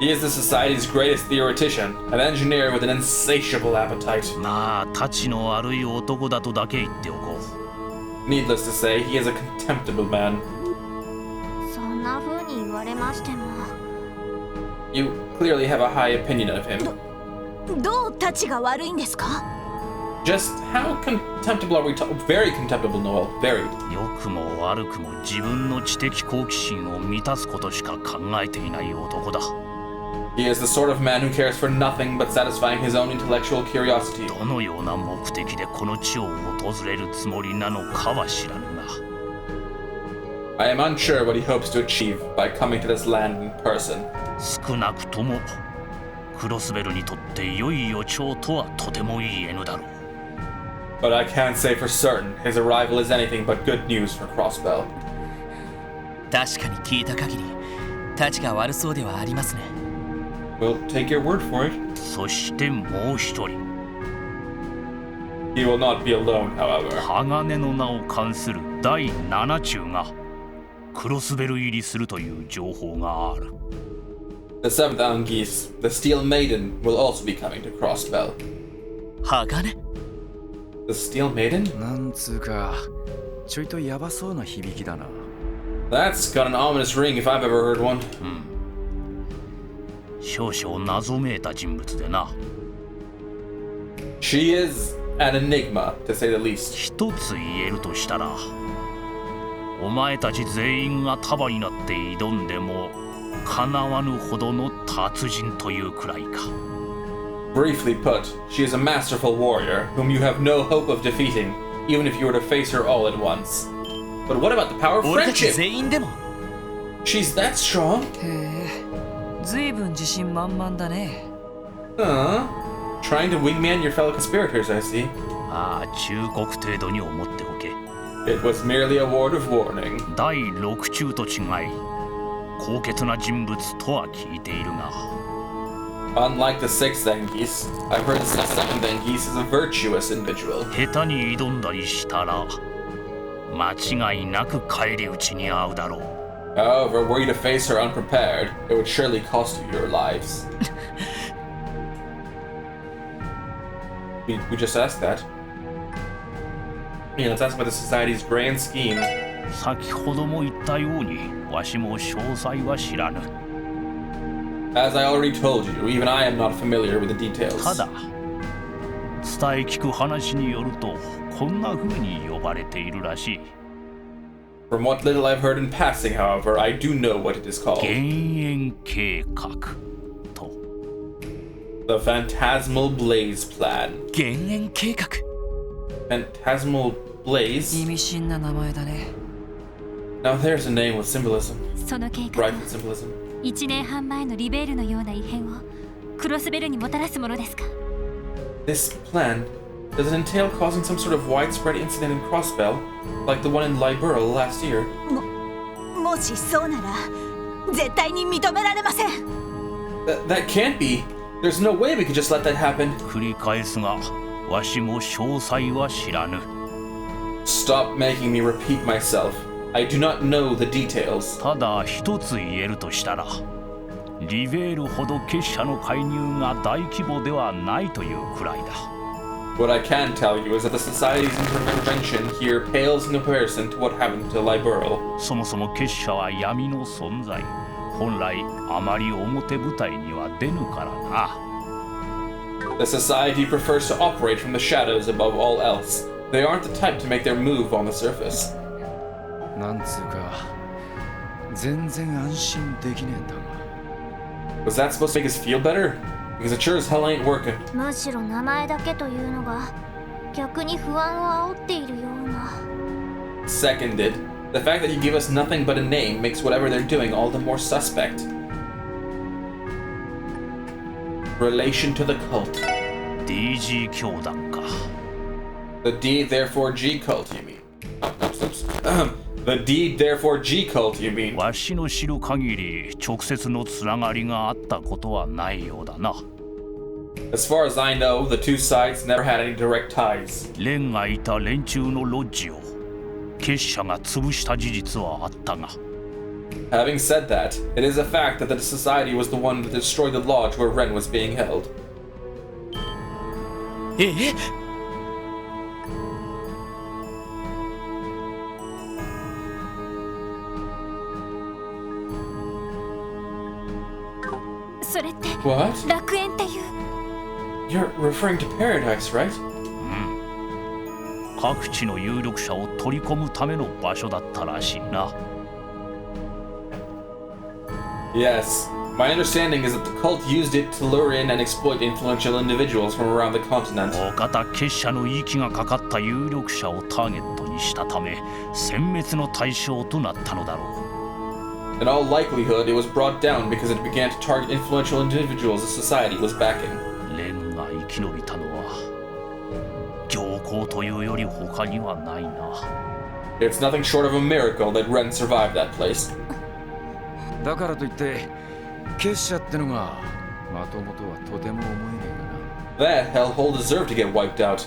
He is the society's greatest theoretician, an engineer with an insatiable appetite. まあ、たちの悪い男だとだけ言っておこう。 Needless to say, he is a contemptible man. そんな風に言われましても You clearly have a high opinion of him. どうたちが悪いんですか？ Just how contemptible are we very contemptible, Noel. Very. 良くも悪くも自分の知的好奇心を満たすことしか考えていない男だ。 He is the sort of man who cares for nothing but satisfying his own intellectual curiosity. どのような目的でこの地を訪れるつもりなのかは知らぬが。 I am unsure what he hopes to achieve by coming to this land in person. 少なくともクロスベルにとって良い予兆とはとてもいい N だろう。 But I can't say for certain his arrival is anything but good news for Crossbell. 確かに聞いた限りたちが悪そうではありますね。 We'll take your word for it. そしてもう一人 He will not be alone, however. 鋼の名を冠する第7中がクロスベル入りするという情報がある。 The seventh Anguisse, the Steel Maiden, will also be coming to Crossbell. 鋼 The Steel Maiden? なんつうかちょいとヤバそうな響きだな。 That's got an ominous ring if I've ever heard one. 少々謎めいた人物でな。 She is an enigma, to say the least. 一つ言えるとしたら、お前たち全員が束になって挑んでもかなわぬほどの達人というくらいか。 Briefly put, she is a masterful warrior whom you have no hope of defeating, even if you were to face her all at once. But what about the power of 俺たち friendship? 全員でも She's that strong? へえ、ずいぶん自信満々だね。 Trying to wingman your fellow conspirators, I see. ああ、忠告程度に思っておけ。 It was merely a word of warning. 第6中と違い、高潔な人物とは聞いているが。 Unlike the sixth Anguisse, I've heard the seventh Anguisse is a virtuous individual. 下手に挑んだりしたら、間違いなく返り討ちに遭うだろう。 However, were you to face her unprepared, it would surely cost you your lives. we just asked that. Yeah, let's ask about the Society's grand scheme. 先ほども言ったように、わしも詳細は知らぬ。 As I already told you, even I am not familiar with the details. ただ、伝え聞く話によると、こんな風に呼ばれているらしい。 From what little I've heard in passing, however, I do know what it is called. 減塩計画と。 The Phantasmal Blaze Plan. 減塩計画 Phantasmal Blaze? 意味深な名前だね。 Now there's a name with symbolism. その計画 Bright with symbolism. 1年半前のリベールのような異変をクロスベルにもたらすものですか？ This plan, does it entail causing some sort of widespread incident in Crossbell, like the one in Liberl last year? もしそうなら絶対に認められません。 That can't be. There's no way we could just let that happen. 繰り返すが、わしも詳細は知らぬ。 Stop making me repeat myself. I do not know the details. ただ一つ言えるとしたら、リベールほど結社の介入が大規模ではないというくらいだ。 What I can tell you is that the Society's intervention here pales in comparison to what happened to Liberl. そもそも結社は闇の存在。本来あまり表舞台には出ぬからな。 The Society prefers to operate from the shadows above all else. They aren't the type to make their move on the surface. なんつうか全然安心できねえんだが。 Was that supposed to make us feel better? Because it sure as hell ain't working. むしろ名前だけというのが逆に不安を煽っているような。 Seconded. The fact that you give us nothing but a name makes whatever they're doing all the more suspect. Relation to the cult. DG 教団か。 The D, therefore G cult, you mean? The D, therefore G cult, you mean? わしの知る限り直接のつながりがあったことはないようだな。 As far as I know, the two sides never had any direct ties. レンがいた連中のロッジを結社が潰した事実はあったが。 Having said that, it is a fact that the Society was the one that destroyed the lodge where Ren was being held. え？それって What? 楽園っていう。 You're referring to paradise, right? 各地の有力者を取り込むための場所だったらしいな。Yes. My understanding is that the cult used it to lure in and exploit influential individuals from around the continent. 大方結社の息がかかった有力者をターゲットにしたため、殲滅の対象となったのだろう。In all likelihood, it was brought down because it began to target influential individuals the society was backing. レンが生き延びたのは行幸というより他にはないな。It's nothing short of a miracle that Ren survived that place. だからといって結社ってのがまともとはとても思えね That hellhole deserved to get wiped out.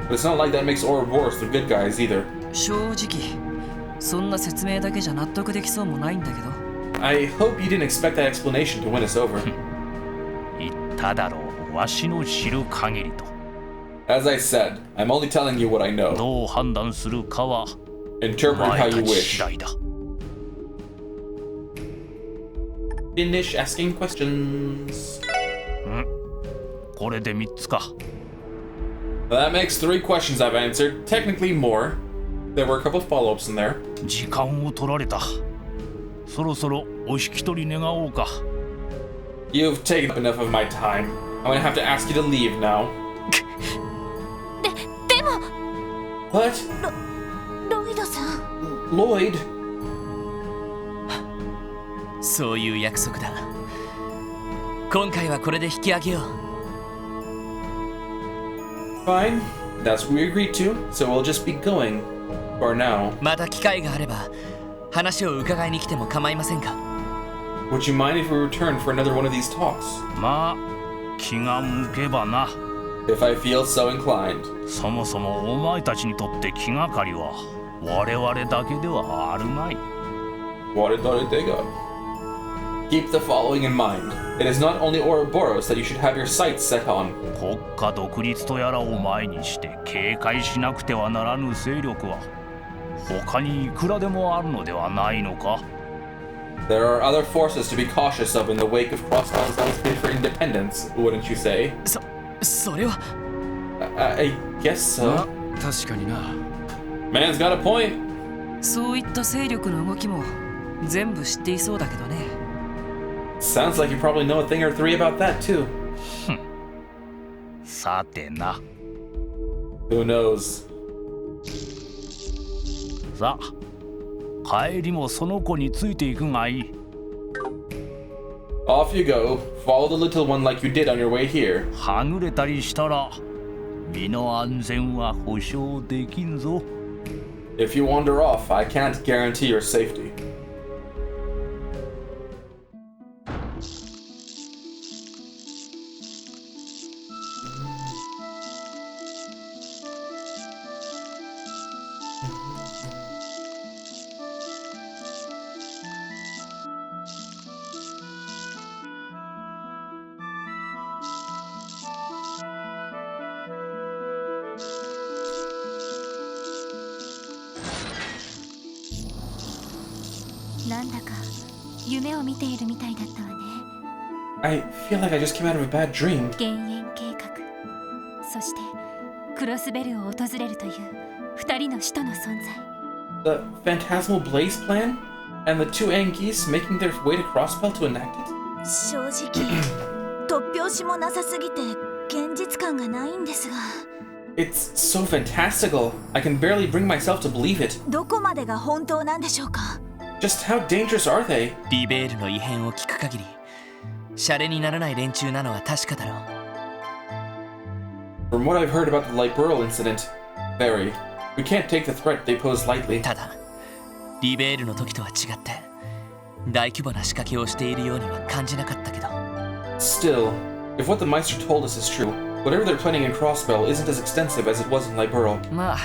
But it's not like that makes Ouroboros the good guys either. 正直そんな説明だけじゃ納得できそうもないんだけど。 I hope you didn't expect that explanation to win us over. 言っただろう、わしの知る限りと。 As I said, I'm only telling you what I know. どう判断するかは Interpret お how 前 you たち wish. 次第だ。Finish asking questions. これで3つか。 That makes 3 questions I've answered. Technically more. There were a couple of follow-ups in there. 時間を取られた。そろそろお引き取り願おうか。 You've taken up enough of my time. I'm gonna have to ask you to leave now. でも What? ロイドさん。 Lloyd? そういう約束だ。今回はこれで引き上げよう。 Fine. That's what we agreed to, so we'll just be going. For now. また機会があれば話を伺いに来ても構いませんか。 Would you mind if we return for another one of these talks? まあ気が向けばな。 If I feel so inclined. そもそもお前たちにとって気がかりは我々だけではあるまい。 What did they go? Keep the following in mind. It is not only Ouroboros that you should have your sights set on. 国家独立とやらを前にして警戒しなくてはならぬ勢力は他にいくらでもあるのではないのか。 There are other forces to be cautious of in the wake of Crossbell's bid for independence, wouldn't you say? それは I guess so. 確かにな。 Man's got a point. そういった勢力の動きも全部知っていそうだけどね。 Sounds like you probably know a thing or 3 about that too. さてな。 Who knows? さあ帰りもその子についていくがいい。 Off you go. Follow the little one like you did on your way here. はぐれたりしたら身の安全は保証できんぞ。 If you wander off, I can't guarantee your safety. I feel like I just came out of a bad dream. 減塩計画、そしてクロスベルを訪れるという2人の使徒の存在。 The Phantasmal Blaze plan? And the 2 Angees making their way to Crossbell to enact it? 正直突拍子もなさすぎて現実感がないんですが。 It's so fantastical. I can barely bring myself to believe it. どこまでが本当なんでしょうか。 Just how dangerous are they? リベールの異変を聞く限りシャレにならない連中なのは確かだろう。 From what I've heard about the Liberal incident, very. We can't take the threat they pose lightly. ただリベールの時とは違って大規模な仕掛けをしているようには感じなかったけど。 Still, if what the Meister told us is true, whatever they're planning in Crossbell isn't as extensive as it was in Liberal. まあ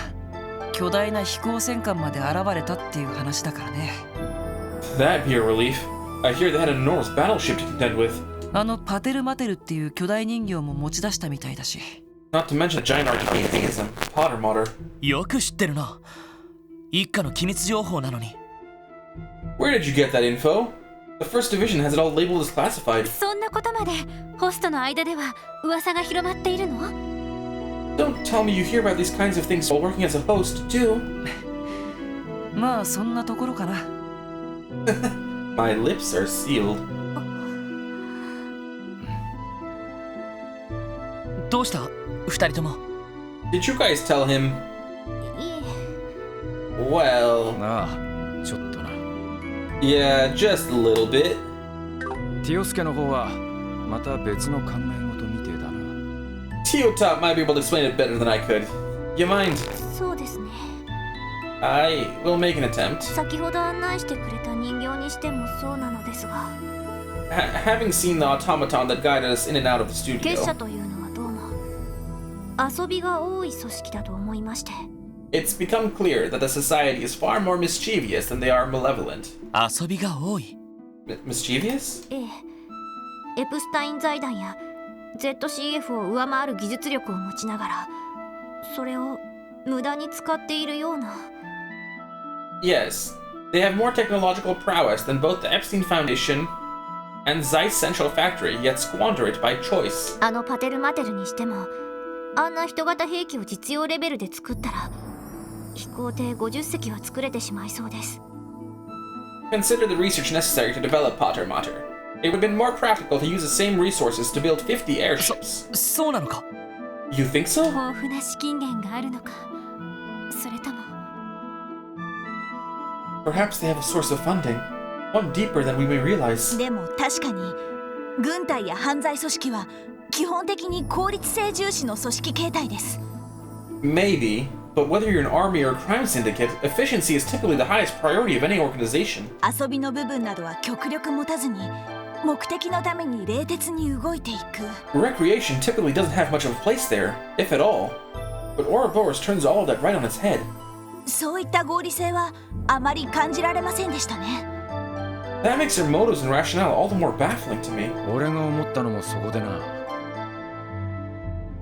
巨大な飛行戦艦まで現れたっていう話だからね。 That'd be a relief. I hear they had an enormous battleship to contend with. あのパテルマテルっていう巨大人形も持ち出したみたいだし。 Not to mention the giant archdeism, Potter Motter. よく知ってるな。一家の機密情報なのに。 Where did you get that info? The First Division has it all labeled as classified. そんなことまでホストの間では噂が広まっているの？ So Don't tell me you hear about these kinds of things while working as a host, too. まあそんなところかな。My lips are sealed. どうした二人とも。 Did you guys tell him? いえ Well, なあ、ちょっとな。 yeah, just a little bit. ティオスケの方はまた別の考え事みてえだな。 Teotop might be able to explain it better than I could. You mind? そうですね。 I will make an attempt. 先ほど案内してくれた人形にしてもそうなのですが、 Having seen the automaton that guided us in and out of the 結社 studio, というのはどうも遊びが多い組織だと思いまして。 it's become clear that the society is far more mischievous than they are malevolent. 遊びが多い。Mischievous? ええ、エプスタイン財団や ZCF を上回る技術力を持ちながら、それを無駄に使っているような。 Yes. They have more technological prowess than both the Epstein Foundation and Zeiss Central Factory, yet squander it by choice. あのパテルマテルにしても、あんな人型兵器を実用レベルで作ったら飛行艇50隻は作れてしまいそうです。 Consider the research necessary to develop Potter Mater. It would have been more practical to use the same resources to build 50 airships. そうなのか。 You think so? 豊富な資金源があるのか、それとも。 Perhaps they have a source of funding, one deeper than we may realize. でも確かに軍隊や犯罪組織は基本的に効率性重視の組織形態です。 Maybe, but whether you're an army or a crime syndicate, efficiency is typically the highest priority of any organization. 遊びの部分などは極力持たずに目的のために冷徹に動いていく。 Recreation typically doesn't have much of a place there, if at all. But Ouroboros turns all of that right on its head. そういった合理性はあまり感じられませんでしたね。 That makes their motives and rationale all the more baffling to me. 俺が思ったのもそこでな。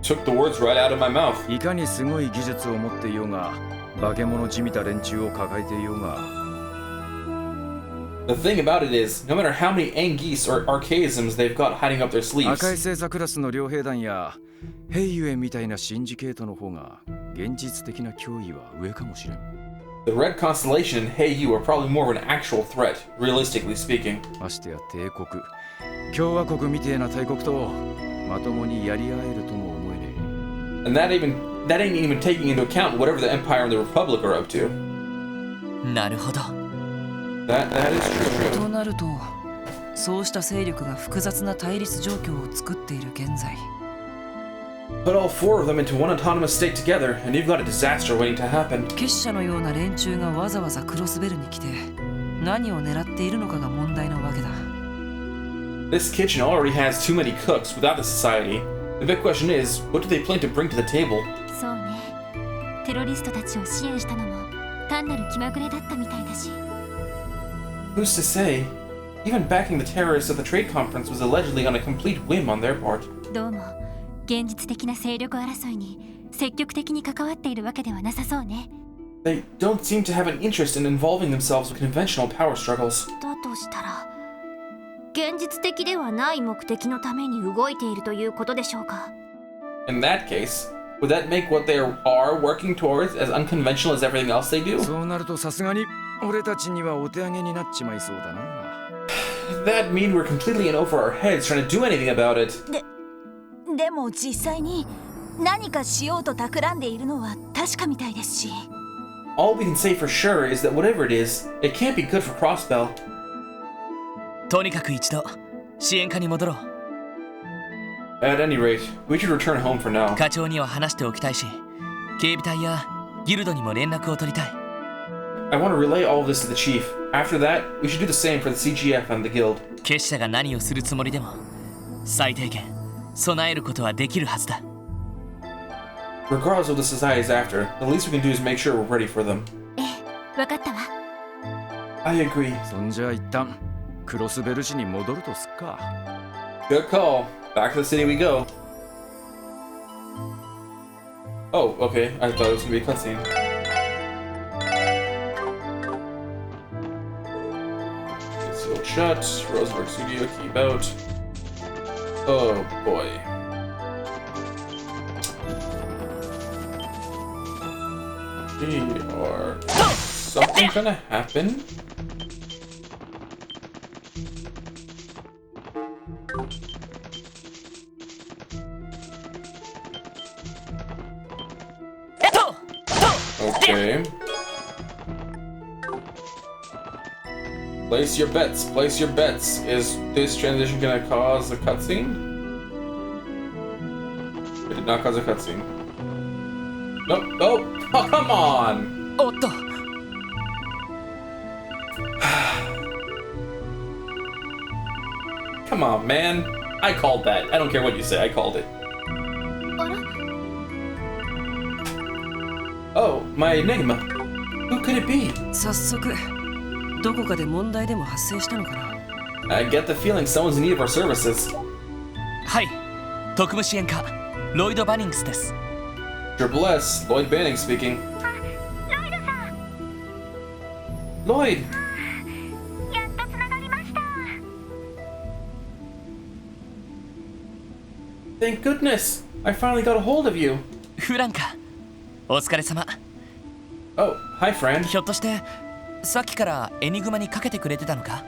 Took the words right out of my mouth. いかにすごい技術を持っていようが、化け物じみた連中を抱えていようが。 The thing about it is, no matter how many Anguisse or archaisms they've got hiding up their 赤い sleeves, 星座クラスの両兵団やヘイユエみたいなシンジケートの方が現実的な脅威は上かもしれん。 the Red Constellation and Hey You are probably more of an actual threat, realistically speaking. ましてや帝国、共和国みてえな大国とまともにやり合えるとも思えねえ。 And that ain't even taking into account whatever the Empire and the Republic are up to. なるほど。 That is true. となると、そうした勢力が複雑な対立状況を作っている現在、 Put all four of them into one autonomous state together, and you've got a disaster waiting to happen. 結社のような連中がわざわざクロスベルに来て何を狙っているのかが問題なわけだ。 This kitchen already has too many cooks without the society. The big question is, what do they plan to bring to the table? そうね。テロリストたちを支援したのも単なる気まぐれだったみたいだし。 Who's to say? Even backing the terrorists at the trade conference was allegedly on a complete whim on their part. どうも現実的な勢力争いに積極的に関わっているわけではなさそうね。 They don't seem to have an interest in involving themselves with conventional power struggles. だとしたら現実的ではない目的のために動いているということでしょうか。 In that case, would that make what they are working towards as unconventional as everything else they do? そうなるとさすがに俺たちにはお手上げになっちまいそうだな。 That'd mean we're completely in over our heads trying to do anything about it. でも実際に何かしようと企んでいるのは確かみたいですし。 All we can say for sure is that whatever it is, it can't be good for Crossbell. とにかく一度支援課に戻ろう。 At any rate, we should return home for now. 課長には話しておきたいし、警備隊やギルドにも連絡を取りたい。 I want to relay all of this to the chief. After that, we should do the same for the CGF and the guild. 結社が何をするつもりでも最低限備えることはできるはずだ。 Regardless of what the society is after, the least we can do is make sure we're ready for them. ええ、わかったわ。 I agree. そんじゃ一旦クロスベル市に戻るとすっか。 Good call. Back to the city we go. Oh, okay. I thought it was gonna be a cutscene. Sealed shut. Rosenberg Studio. Keep out. Oh boy. Or something gonna happen? Okay. Place your bets. Place your bets. Is this transition gonna cause a cutscene? It did not cause a cutscene. Nope. Oh, oh, come on! おっと Come on, man. I called that. I don't care what you say. I called it. あら Oh, my enigma. Who could it be? 早速どこかで問題でも発生したのかな。 I get the feeling someone's in need of our services. はい特務支援課ロイド・バニングスです Triple S, Lloyd Banning speaking. ロイドさん Lloyd! やっとつながりました Thank goodness! I finally got a hold of you. フランカお疲れ様 Oh, hi, friend. ひょっとしてさっきからエニグマにかけてくれてたのか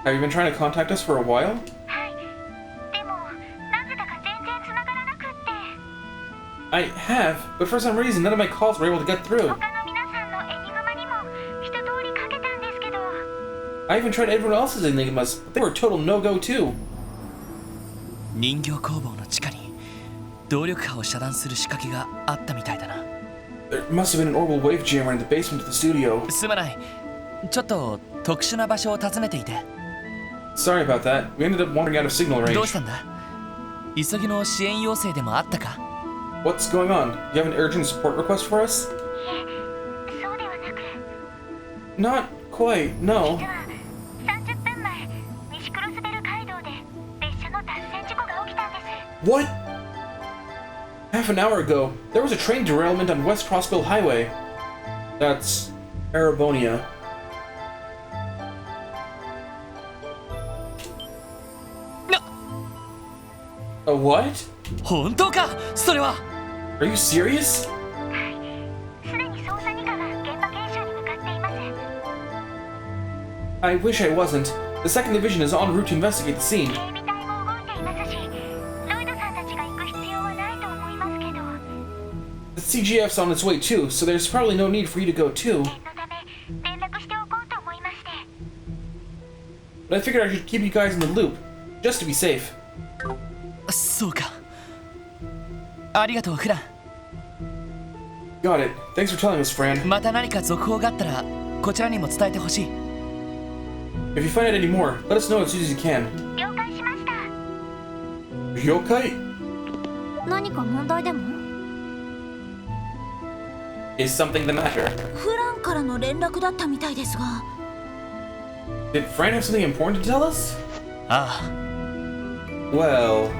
Have you been trying to contact us for a while? はいでもなぜだか全然つながらなくって I have, but for some reason none of my calls were able to get through. 他の皆さんのエニグマにも一通りかけたんですけど I even tried everyone else's enigmas, but they were a total no-go too. 人形工房の地下に動力波を遮断する仕掛けがあったみたいだな There must have been an orbital wave jammer in the basement of the studio. すまないちょっと特殊な場所を訪ねていて Sorry about that. We ended up wandering out of signal どう range. したんだ急ぎの支援要請でもあったか What's going on? Do you have an urgent support request for us? いえそうではなく Not quite, no. 実は30分前西クロスベル街道で列車の脱線事故が起きたんです What? Half an hour ago, there was a train derailment on West Crossville Highway. That's Arabonia. No. A what? 本当かそれは Are you serious? すでに捜査二課が現場検証に向かっています I wish I wasn't. The second division is en route to investigate the scene. 警備隊も動いていますしロイドさんたちが行く必要はないと思いますけど The CGF's on its way too, so there's probably no need for you to go too. 念のため連絡しておこうと思いまして But I figured I should keep you guys in the loop, just to be safe. そうかありがとうフラン Got it. Thanks for telling us, Fran. また何か続報があったらこちらにも伝えてほしい If you find out any more, let us know as soon as you can. 了解しました Yokai? 何か問題でも Is something the matter? フランからの連絡だったみたいですが Did Fran have something important to tell us? ああ Well,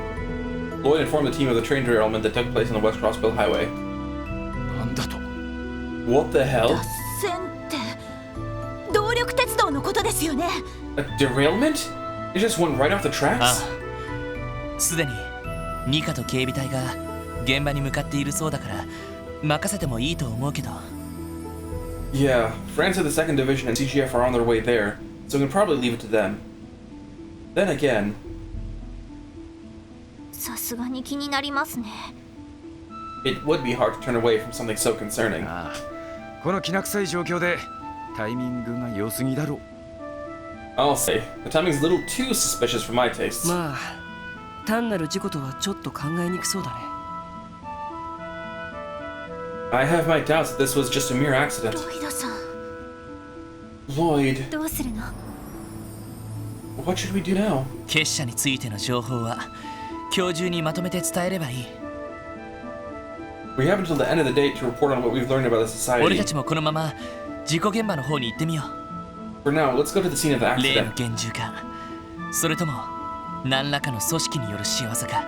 Lloyd informed the team of the train derailment that took place on the West Crossville Highway. なんだと What the hell? 脱線って動力鉄道のことですよね A derailment? It just went right off the あ tracks? あすでにニカと警備隊が現場に向かっているそうだから任せてもいいと思うけど Yeah, Fran said the 2nd Division and CGF are on their way there, so we can probably leave it to them. Then again, さすがに気になりますね it would be hard to turn away from something so concerning. ああこのきな臭い状況でタイミングが良すぎだろう I'll say, the timing's a little too suspicious for my tastes. まあ単なる事故とはちょっと考えにくそうだね I have my doubts that this was just a mere accident. ロイドさん Lloyd, どうするの what should we do now? 結社についての情報は今日中にまとめて伝えればいい We have until the end of the day to report on what we've learned about the 俺 society. たちもこのまま事故現場の方に行ってみよ For now, let's go to the scene of the う例の accident. 厳重かそれとも何らかの組織による仕業か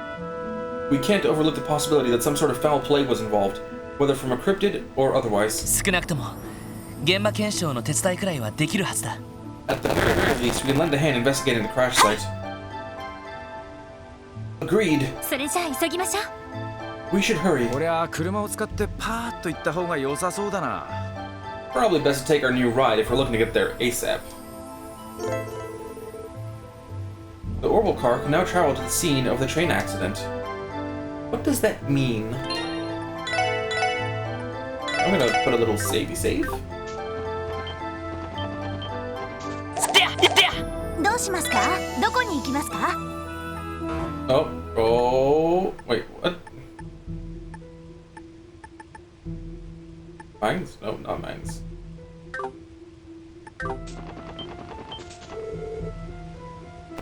We can't overlook the possibility that some sort of foul play was involved, whether from a cryptid or otherwise. 少なくとも現場検証の手伝いくらいはできるはずだ At the very least, we can lend a hand investigating the crash site. Agreed. それじゃあ急ぎましょう We should hurry. こりゃ車を使ってパーッと行った方が良さそうだな。 Probably best to take our new ride if we're looking to get there ASAP. The orbital car can now travel to the scene of the train accident. What does that mean? I'm gonna put a little savey save. どうしますか？どこに行きますか？ Oh, wait, what? Mines? No, not mines.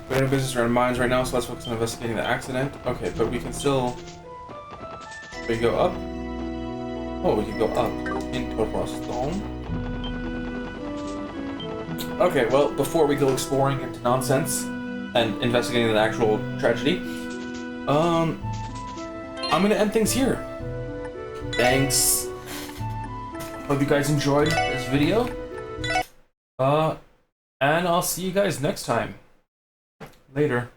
We're in a business around mines right now, so let's focus on investigating the accident. Okay, but we can still... We go up? Oh, we can go up. In total stone. Okay, well, before we go exploring into nonsense and investigating the actual tragedy, I'm gonna end things here. Thanks. Hope you guys enjoyed this video. And I'll see you guys next time. Later.